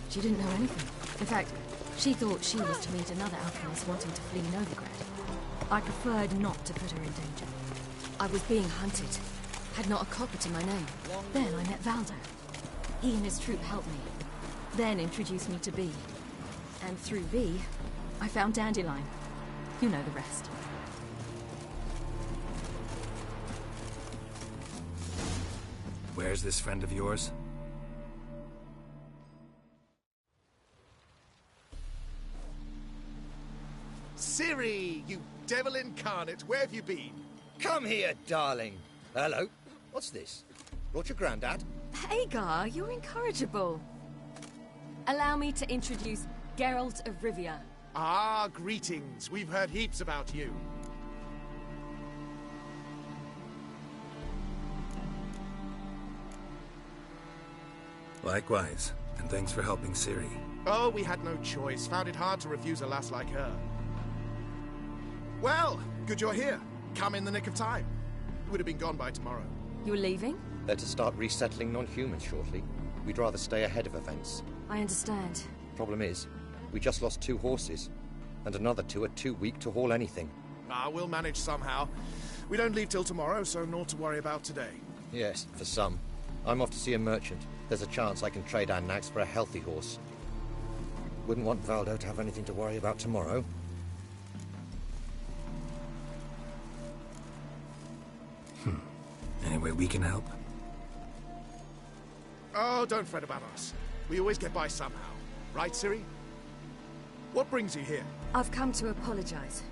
She didn't know anything. In fact, she thought she was to meet another alchemist wanting to flee Novigrad. I preferred not to put her in danger. I was being hunted. Had not a copper to my name. Then I met Valdo. He and his troop helped me. Then introduced me to B. And through B, I found Dandelion. You know the rest. Where's this friend of yours? Ciri, you devil incarnate, where have you been? Come here, darling. Hello. What's this? Brought your granddad? Hagar, you're incorrigible. Allow me to introduce Geralt of Rivia. Ah, greetings. We've heard heaps about you. Likewise, and thanks for helping Ciri. Oh, we had no choice. Found it hard to refuse a lass like her. Well, good you're here. Come in the nick of time. Would have been gone by tomorrow. You're leaving? They're to start resettling non-humans shortly. We'd rather stay ahead of events. I understand. Problem is, we just lost 2 horses. And another 2 are too weak to haul anything. Ah, we'll manage somehow. We don't leave till tomorrow, so naught to worry about today. Yes, for some. I'm off to see a merchant. There's a chance I can trade our nags for a healthy horse. Wouldn't want Valdo to have anything to worry about tomorrow. Any way we can help? Oh, don't fret about us. We always get by somehow. Right, Ciri? What brings you here? I've come to apologize.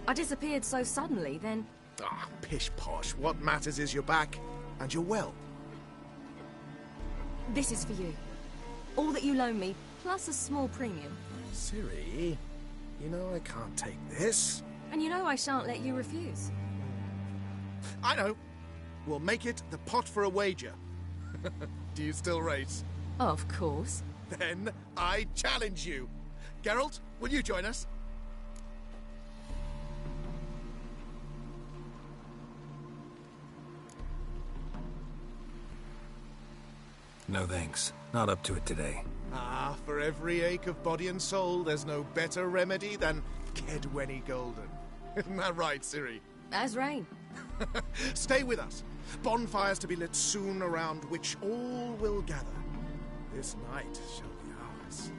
I disappeared so suddenly, then... Ah, pish-posh. What matters is you're back, and you're well. This is for you. All that you loan me, plus a small premium. Ciri, you know I can't take this. And you know I shan't let you refuse. I know. We'll make it the pot for a wager. Do you still race? Of course. Then I challenge you. Geralt, will you join us? No thanks. Not up to it today. Ah, for every ache of body and soul, there's no better remedy than Kedwenny Golden. Isn't that right, Ciri? As rain. Stay with us. Bonfires to be lit soon, around which all will gather. This night shall be ours.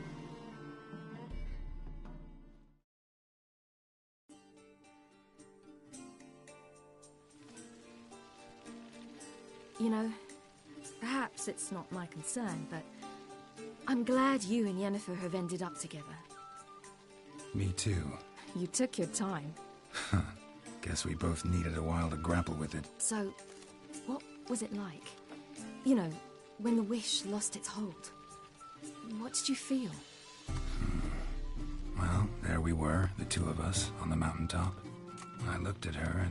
You know, Perhaps it's not my concern, but I'm glad you and Yennefer have ended up together. Me too. You took your time. Guess we both needed a while to grapple with it. So, what was it like? You know, when the wish lost its hold. What did you feel? Well, there we were, the two of us, on the mountaintop. I looked at her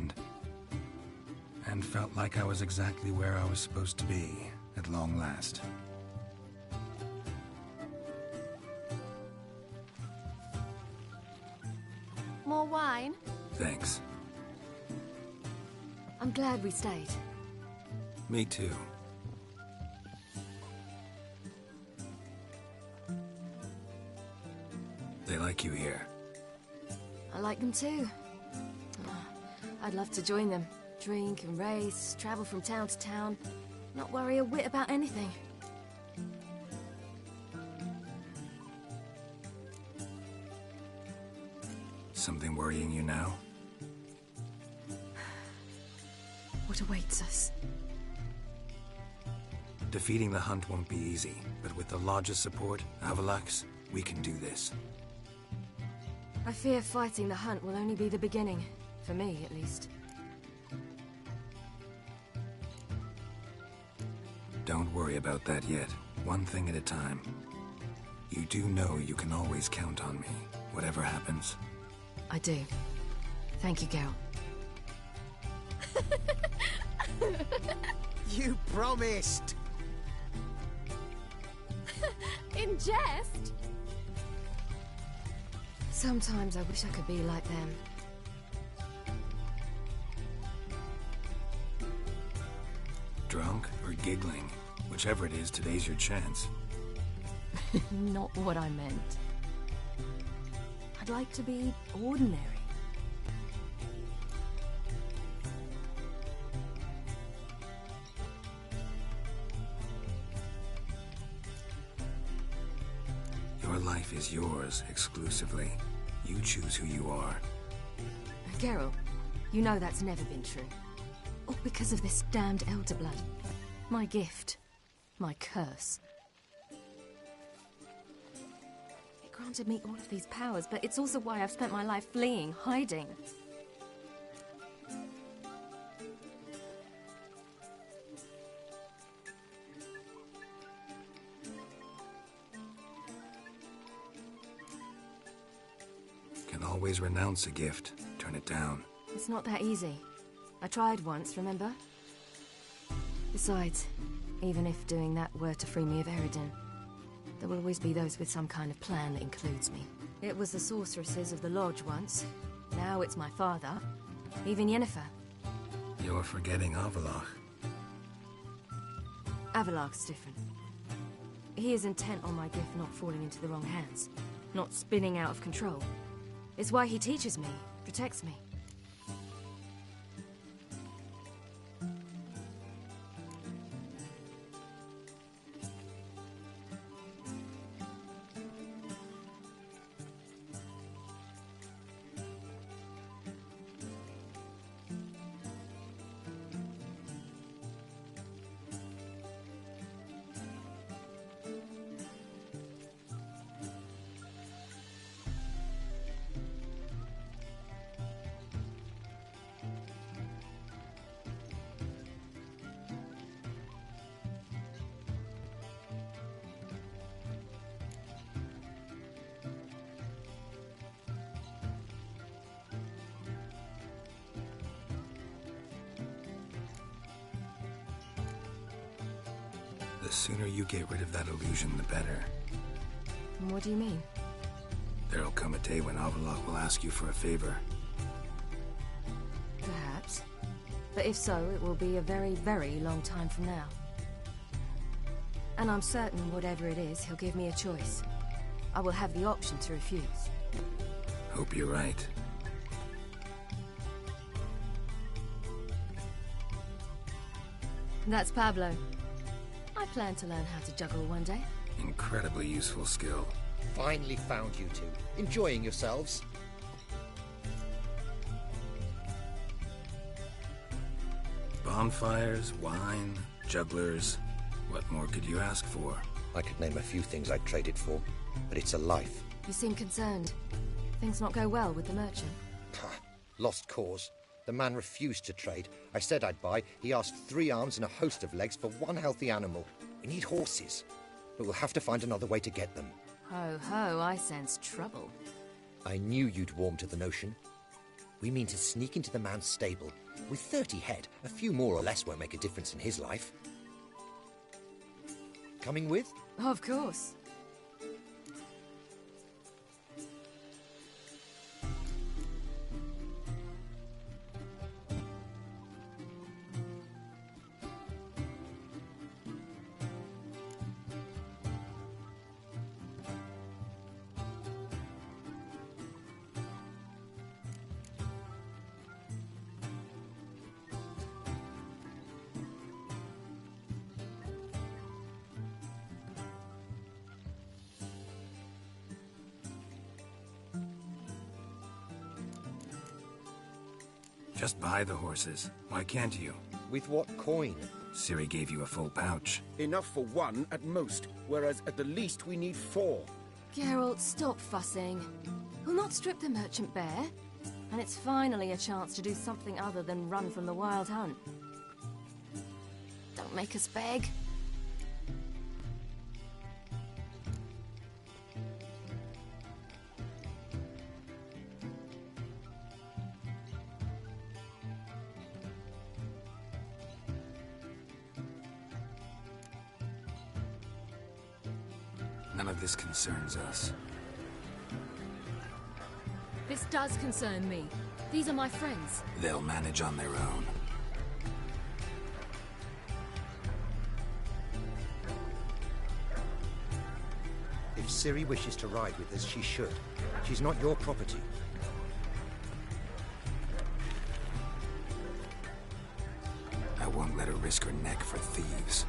and felt like I was exactly where I was supposed to be, at long last. More wine? Thanks. I'm glad we stayed. Me too. They like you here. I like them too. I'd love to join them. Drink and race, travel from town to town. Not worry a whit about anything. Something worrying you now? What awaits us? Defeating the hunt won't be easy, but with the Lodge's support, Avalax, we can do this. I fear fighting the hunt will only be the beginning. For me, at least. Don't worry about that yet. One thing at a time. You do know you can always count on me, whatever happens. I do. Thank you, Geralt. You promised! In jest? Sometimes I wish I could be like them. Drunk or giggling, whichever it is, today's your chance. Not what I meant. I'd like to be ordinary. Your life is yours, exclusively. You choose who you are. Geralt, you know that's never been true. All because of this damned Elder Blood. My gift. My curse. It granted me all of these powers, but it's also why I've spent my life fleeing, hiding. Can always renounce a gift, turn it down. It's not that easy. I tried once, remember? Besides, even if doing that were to free me of Eredin, there will always be those with some kind of plan that includes me. It was the sorceresses of the Lodge once. Now it's my father. Even Yennefer. You're forgetting Avalach. Avalach's different. He is intent on my gift not falling into the wrong hands. Not spinning out of control. It's why he teaches me, protects me. The sooner you get rid of that illusion, the better. What do you mean? There'll come a day when Avalach will ask you for a favor. Perhaps. But if so, it will be a very, very long time from now. And I'm certain whatever it is, he'll give me a choice. I will have the option to refuse. Hope you're right. That's Pablo. I plan to learn how to juggle one day. Incredibly useful skill. Finally found you two. Enjoying yourselves? Bonfires, wine, jugglers. What more could you ask for? I could name a few things I'd trade it for, but it's a life. You seem concerned. Things not go well with the merchant? Lost cause. The man refused to trade. I said I'd buy. He asked 3 arms and a host of legs for 1 healthy animal. We need horses, but we'll have to find another way to get them. Ho ho, I sense trouble. I knew you'd warm to the notion. We mean to sneak into the man's stable. With 30 head, a few more or less won't make a difference in his life. Coming with? Of course. Just buy the horses. Why can't you? With what coin? Ciri gave you a full pouch. Enough for 1 at most, whereas at the least we need 4. Geralt, stop fussing. We'll not strip the merchant bare. And it's finally a chance to do something other than run from the wild hunt. Don't make us beg. None of this concerns us. This does concern me. These are my friends. They'll manage on their own. If Ciri wishes to ride with us, she should. She's not your property. I won't let her risk her neck for thieves.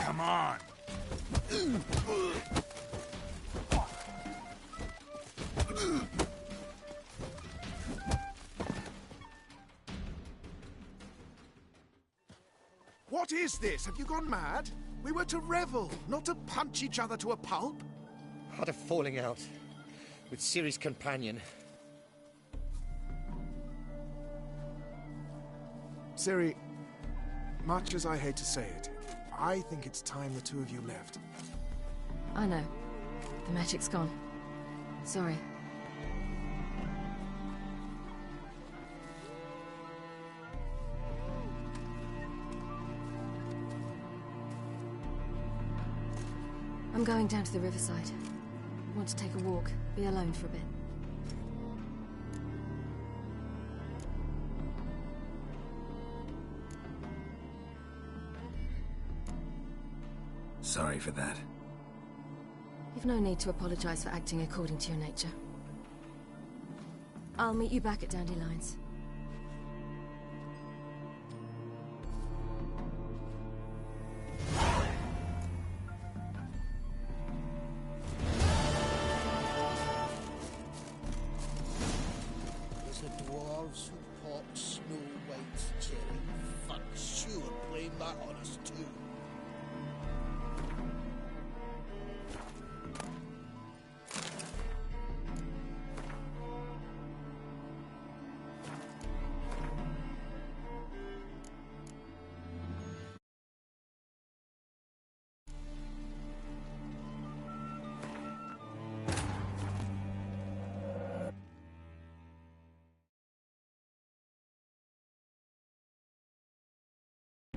Come on! What is this? Have you gone mad? We were to revel, not to punch each other to a pulp. Had a falling out with Ciri's companion. Ciri, much as I hate to say it, I think it's time the 2 of you left. I know. The magic's gone. Sorry. I'm going down to the riverside. Want to take a walk, be alone for a bit. Sorry for that. You've no need to apologize for acting according to your nature. I'll meet you back at Dandelions. It's the dwarves who pop Snow White's cherry. Fuck, sure, blame that on us too.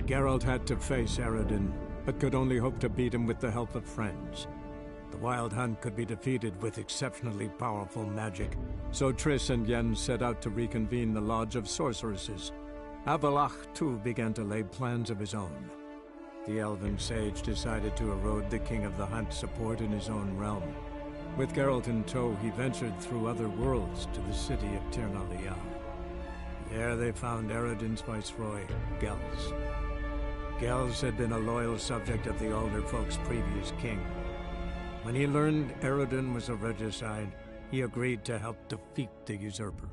Geralt had to face Eredin, but could only hope to beat him with the help of friends. The Wild Hunt could be defeated with exceptionally powerful magic, so Triss and Yen set out to reconvene the Lodge of Sorceresses. Avallac'h, too, began to lay plans of his own. The elven sage decided to erode the King of the Hunt's support in his own realm. With Geralt in tow, he ventured through other worlds to the city of Tir na There they found Eredin's viceroy, Gels. Gels had been a loyal subject of the Alder Folk's previous king. When he learned Eredin was a regicide, he agreed to help defeat the usurper.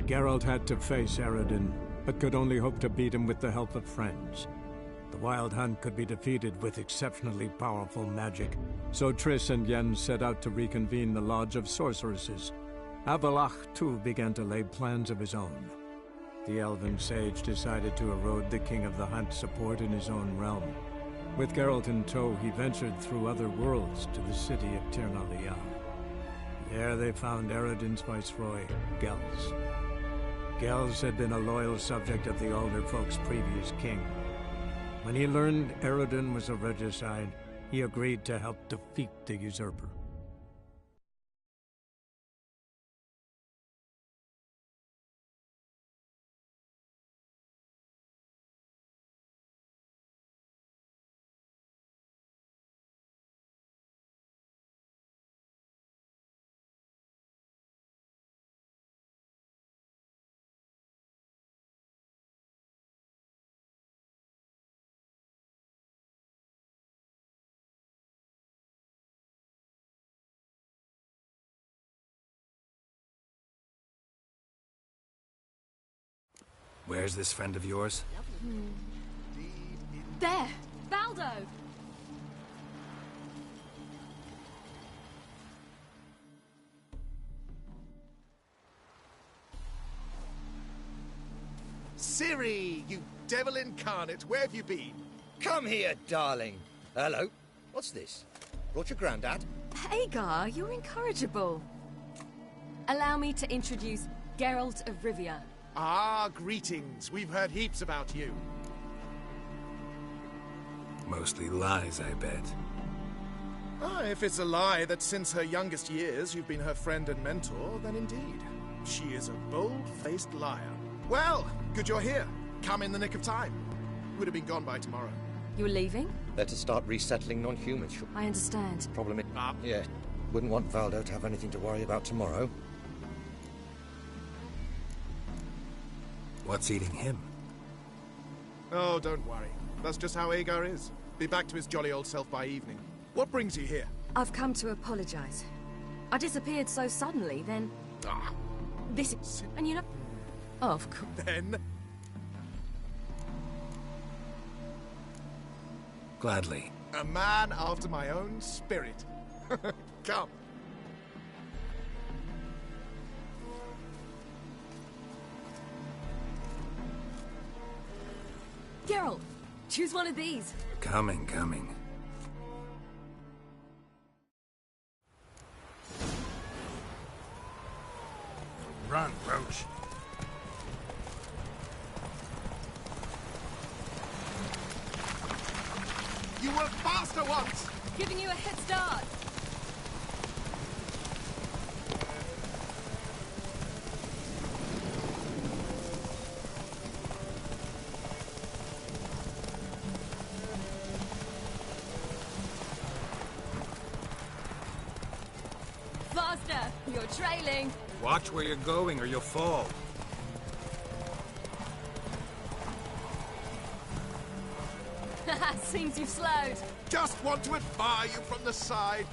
Geralt had to face Eredin, but could only hope to beat him with the help of friends. The Wild Hunt could be defeated with exceptionally powerful magic, so Triss and Yen set out to reconvene the Lodge of Sorceresses. Avallac'h, too, began to lay plans of his own. The elven sage decided to erode the King of the Hunt's support in his own realm. With Geralt in tow, he ventured through other worlds to the city of Tir na There they found Eredin's viceroy, Gels. Gels had been a loyal subject of the Alder Folk's previous king. When he learned Eredin was a regicide, he agreed to help defeat the usurper. Where's this friend of yours? There! Baldo! Ciri, you devil incarnate, where have you been? Come here, darling. Hello. What's this? Brought your granddad? Hagar, you're incorrigible. Allow me to introduce Geralt of Rivia. Ah, greetings. We've heard heaps about you. Mostly lies, I bet. Ah, if it's a lie that since her youngest years you've been her friend and mentor, then indeed. She is a bold-faced liar. Well, good you're here. Come in the nick of time. Would have been gone by tomorrow. You're leaving? They're to start resettling non-humans. I understand. Problem is... Yeah. Wouldn't want Valdo to have anything to worry about tomorrow. What's eating him? Oh, don't worry. That's just how Agar is. Be back to his jolly old self by evening. What brings you here? I've come to apologize. I disappeared so suddenly, then... Ah. This is... And you know... Oh, of course. Then... Gladly. A man after my own spirit. Come. Geralt, choose one of these. Coming. Run, Roach. You were faster once! Giving you a head start. faster! You're trailing. Watch where you're going or you'll fall. Seems you've slowed. Just want to admire you from the side.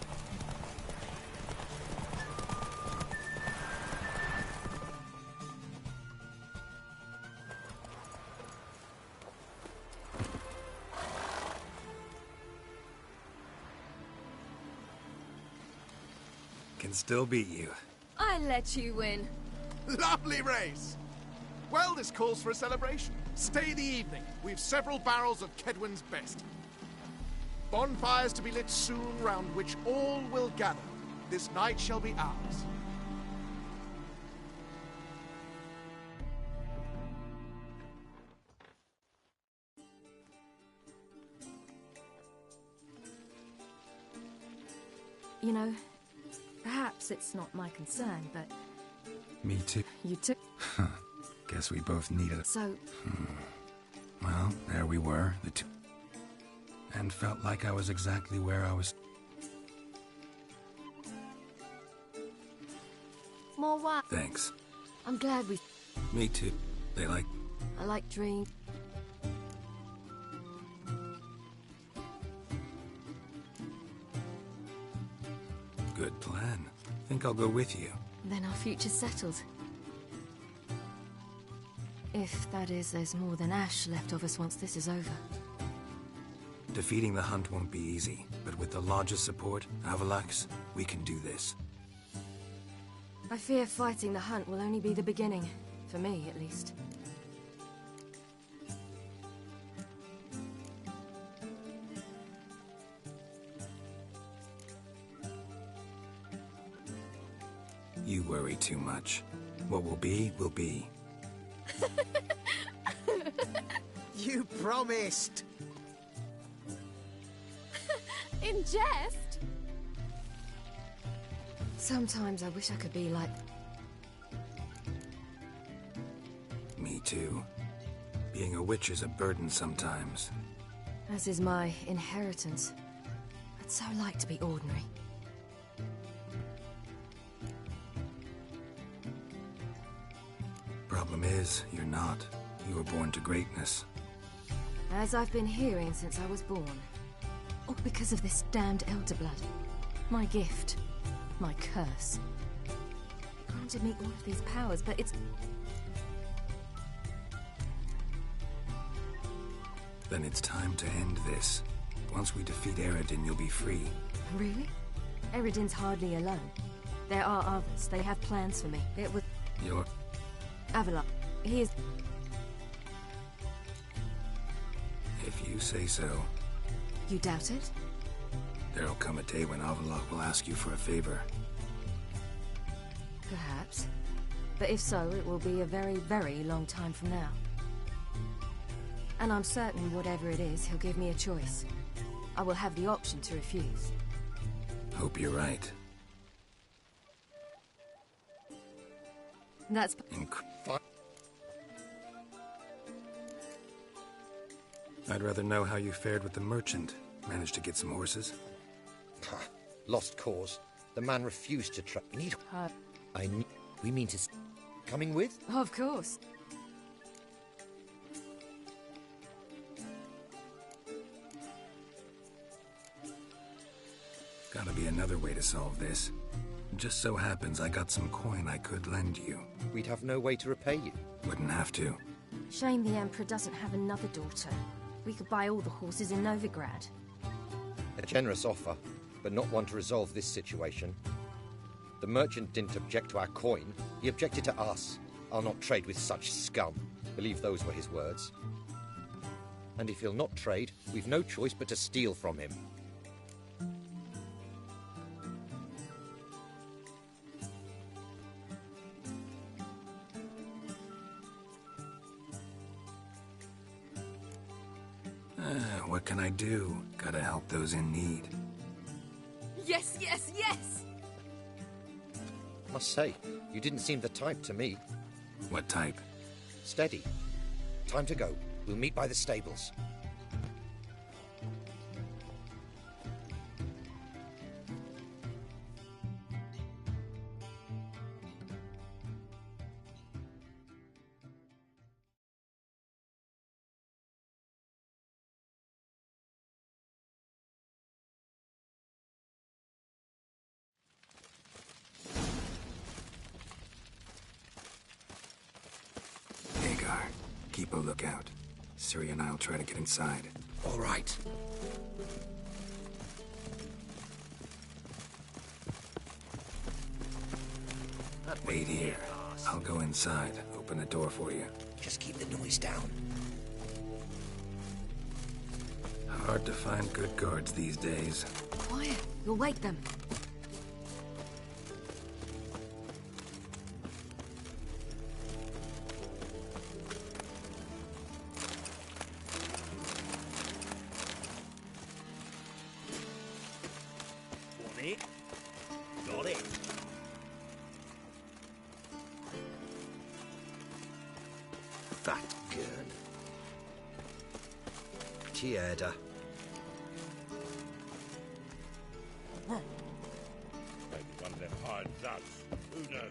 Can still beat you. I let you win. Lovely race! Well, this calls for a celebration. Stay the evening. We've several barrels of Kedwin's best. Bonfires to be lit soon, round which all will gather. This night shall be ours. You know, perhaps it's not my concern, but Me too. you took... Guess we both need it. So, Well, there we were, the two. And felt like I was exactly where I was. more what? Thanks. I'm glad we... Me too. They like... I like dreams. Good plan. Think I'll go with you. Then our future's settled. If, that is, there's more than ash left of us once this is over. Defeating the hunt won't be easy, but with the Lodge's support, Avalax, we can do this. I fear fighting the hunt will only be the beginning. For me, at least. You worry too much. What will be, will be. You promised! In jest? Sometimes I wish I could be like... Me too. Being a witch is a burden sometimes. As is my inheritance. I'd so like to be ordinary. Problem is, you're not. You were born to greatness. As I've been hearing since I was born. All because of this damned elder blood. My gift. My curse. It granted me all of these powers, but it's... Then it's time to end this. Once we defeat Eredin, you'll be free. Really? Eredin's hardly alone. There are others. They have plans for me. It was... You're... Avalok. He is... If you say so. You doubt it? There'll come a day when Avalok will ask you for a favor. Perhaps. But if so, it will be a very, very long time from now. And I'm certain whatever it is, he'll give me a choice. I will have the option to refuse. Hope you're right. That's... I'd rather know how you fared with the merchant. Managed to get some horses? Lost cause. The man refused to trade. We need... We mean to... Coming with? Of course. Gotta be another way to solve this. Just so happens I got some coin I could lend you. We'd have no way to repay you. Wouldn't have to. Shame the Emperor doesn't have another daughter. We could buy all the horses in Novigrad. A generous offer, but not one to resolve this situation. The merchant didn't object to our coin. He objected to us. I'll not trade with such scum. Believe those were his words. And if he'll not trade, we've no choice but to steal from him. What can I do? Gotta help those in need. Yes, yes, yes! Must say, you didn't seem the type to me. What type? Steady. Time to go. We'll meet by the stables. Oh, look out. Ciri and I'll try to get inside. All right. Wait here. I'll go inside. Open the door for you. Just keep the noise down. Hard to find good guards these days. Quiet. You'll wake them. Want it? Got it. Fat girl. Tiada. Maybe one of them hired thugs. Who knows?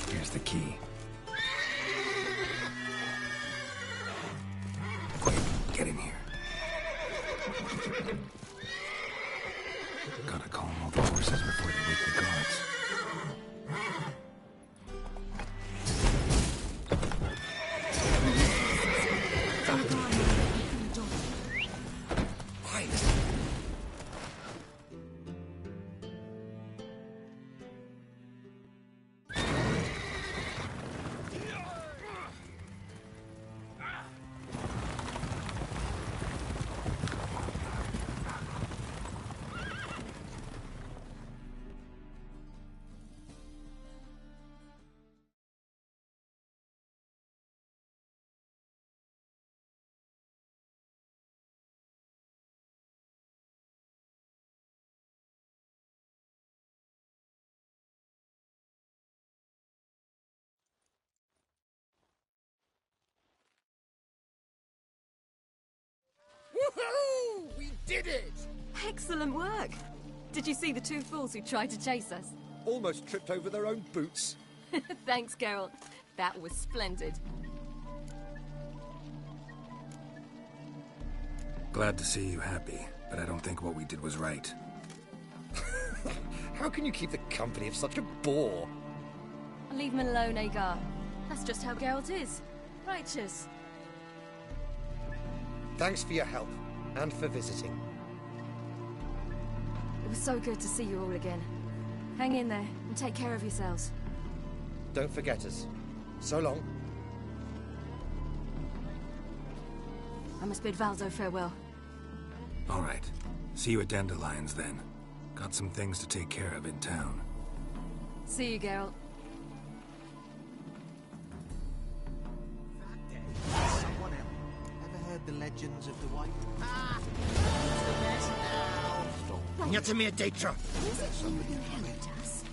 Here's the key. Quick, get in here. Gotta calm all the horses before they wake the guards. Woohoo! We did it! Excellent work. Did you see the two fools who tried to chase us? Almost tripped over their own boots. Thanks, Geralt. That was splendid. Glad to see you happy, but I don't think what we did was right. How can you keep the company of such a bore? Leave him alone, Agar. That's just how Geralt is. Righteous. Thanks for your help, and for visiting. It was so good to see you all again. Hang in there, and take care of yourselves. Don't forget us. So long. I must bid Valdo farewell. All right. See you at Dandelions, then. Got some things to take care of in town. See you, Geralt. Someone else. Ever heard the legends of the White? Ah! Nyatimir Datra! Was it you who helped us?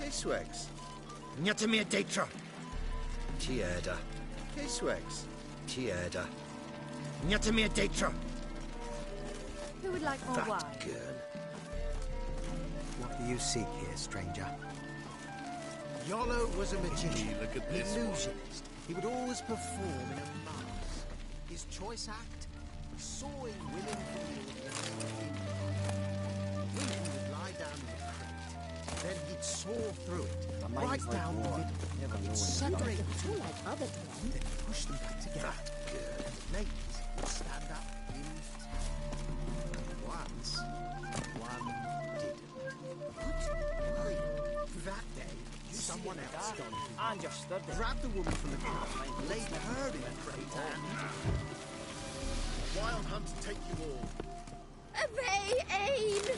Kiswegs. Nyatimir Datra! Tierda. Kiswegs. Tierda. Nyatimir Datra! Who would like more That wine? girl. What do you seek here, stranger? Yolo was a magician, Look at this illusionist. He would always perform in a mask. His choice act? Sawing women from the ordinary. Women would lie down in a crate. Then he'd saw through it, right down the middle. He'd separate the two, like other men. then push them back together. And the ladies would stand up in town. Once, one didn't. What? Why? That day, someone else grabbed the woman from the crowd, laid her in a crate, and... Wild Hunt take you all. Obey aim!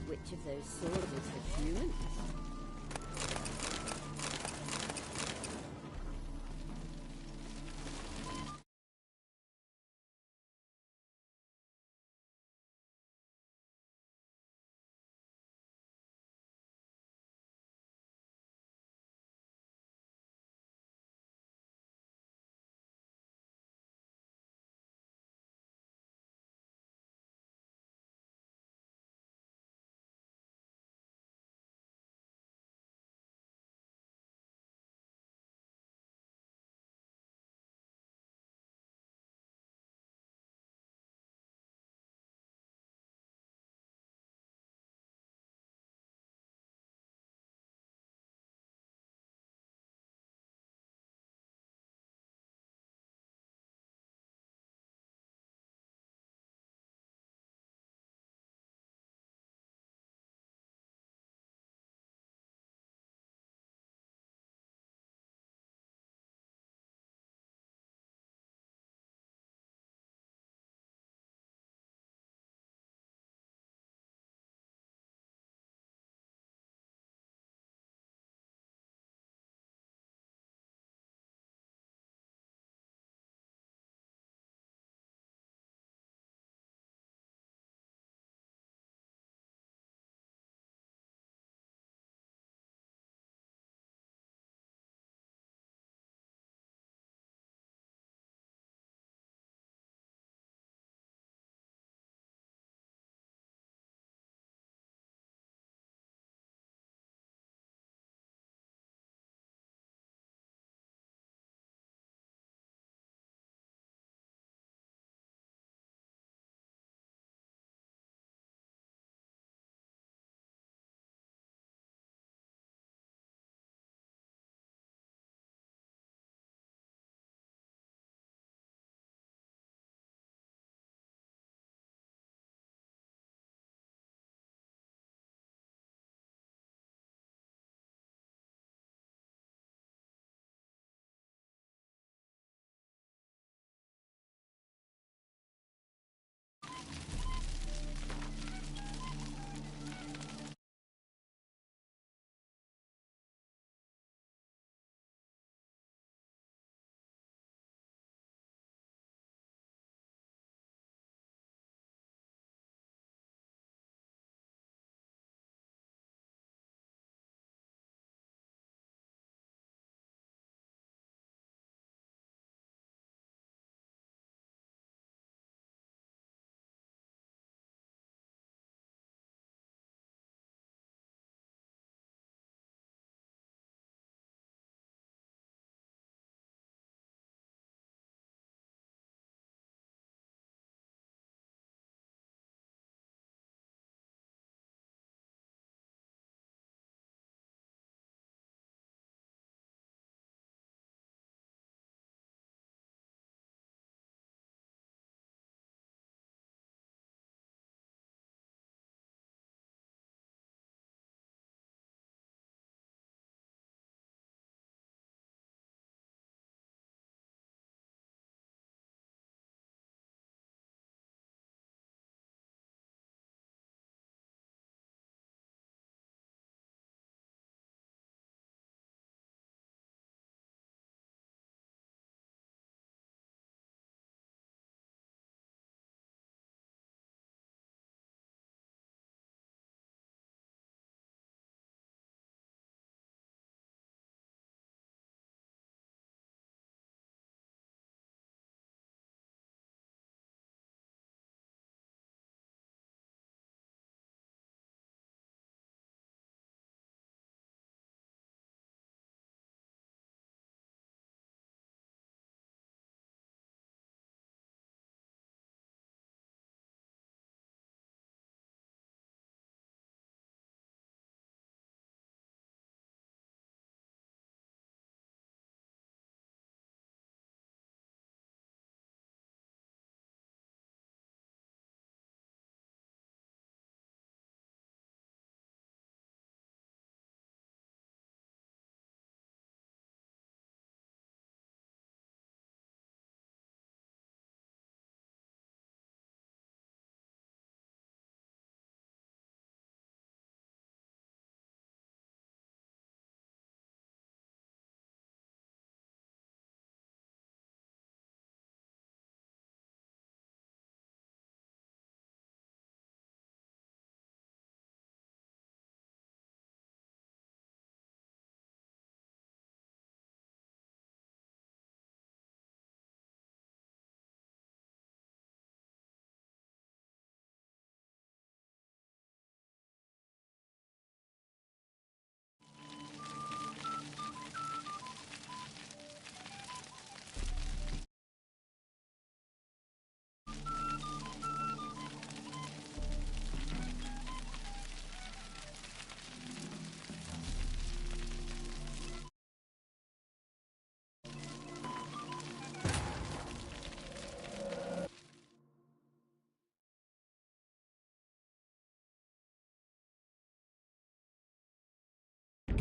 Which of those swords is the human?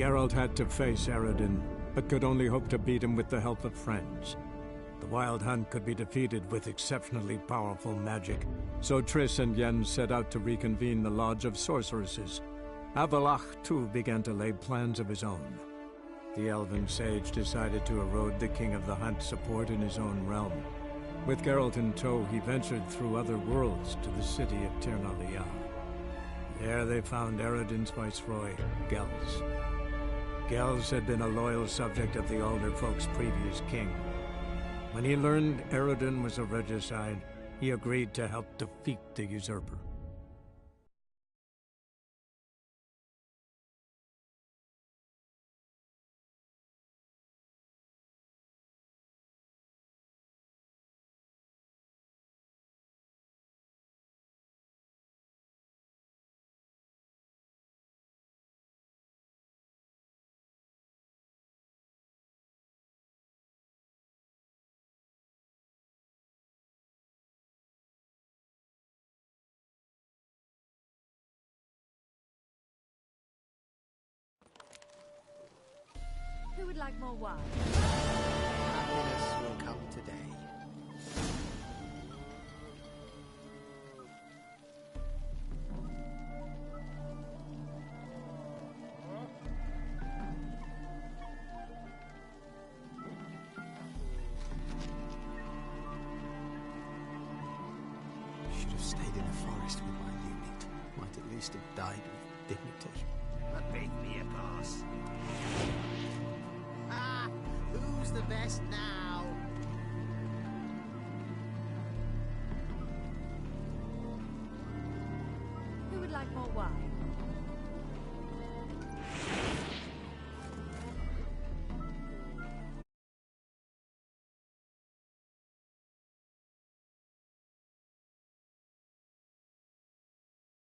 Geralt had to face Eredin, but could only hope to beat him with the help of friends. The Wild Hunt could be defeated with exceptionally powerful magic, so Triss and Yen set out to reconvene the Lodge of Sorceresses. Avalach, too, began to lay plans of his own. The elven sage decided to erode the King of the Hunt's support in his own realm. With Geralt in tow, he ventured through other worlds to the city of Tirnalia. There they found Eredin's viceroy, Gels. Gels had been a loyal subject of the Alder folk's previous king. When he learned Eredin was a regicide, he agreed to help defeat the usurper. Who would like more wine? Happiness will come today. Should have stayed in the forest with my unit. Might at least have died with dignity. Beg me a pass. Ah, who's the best now?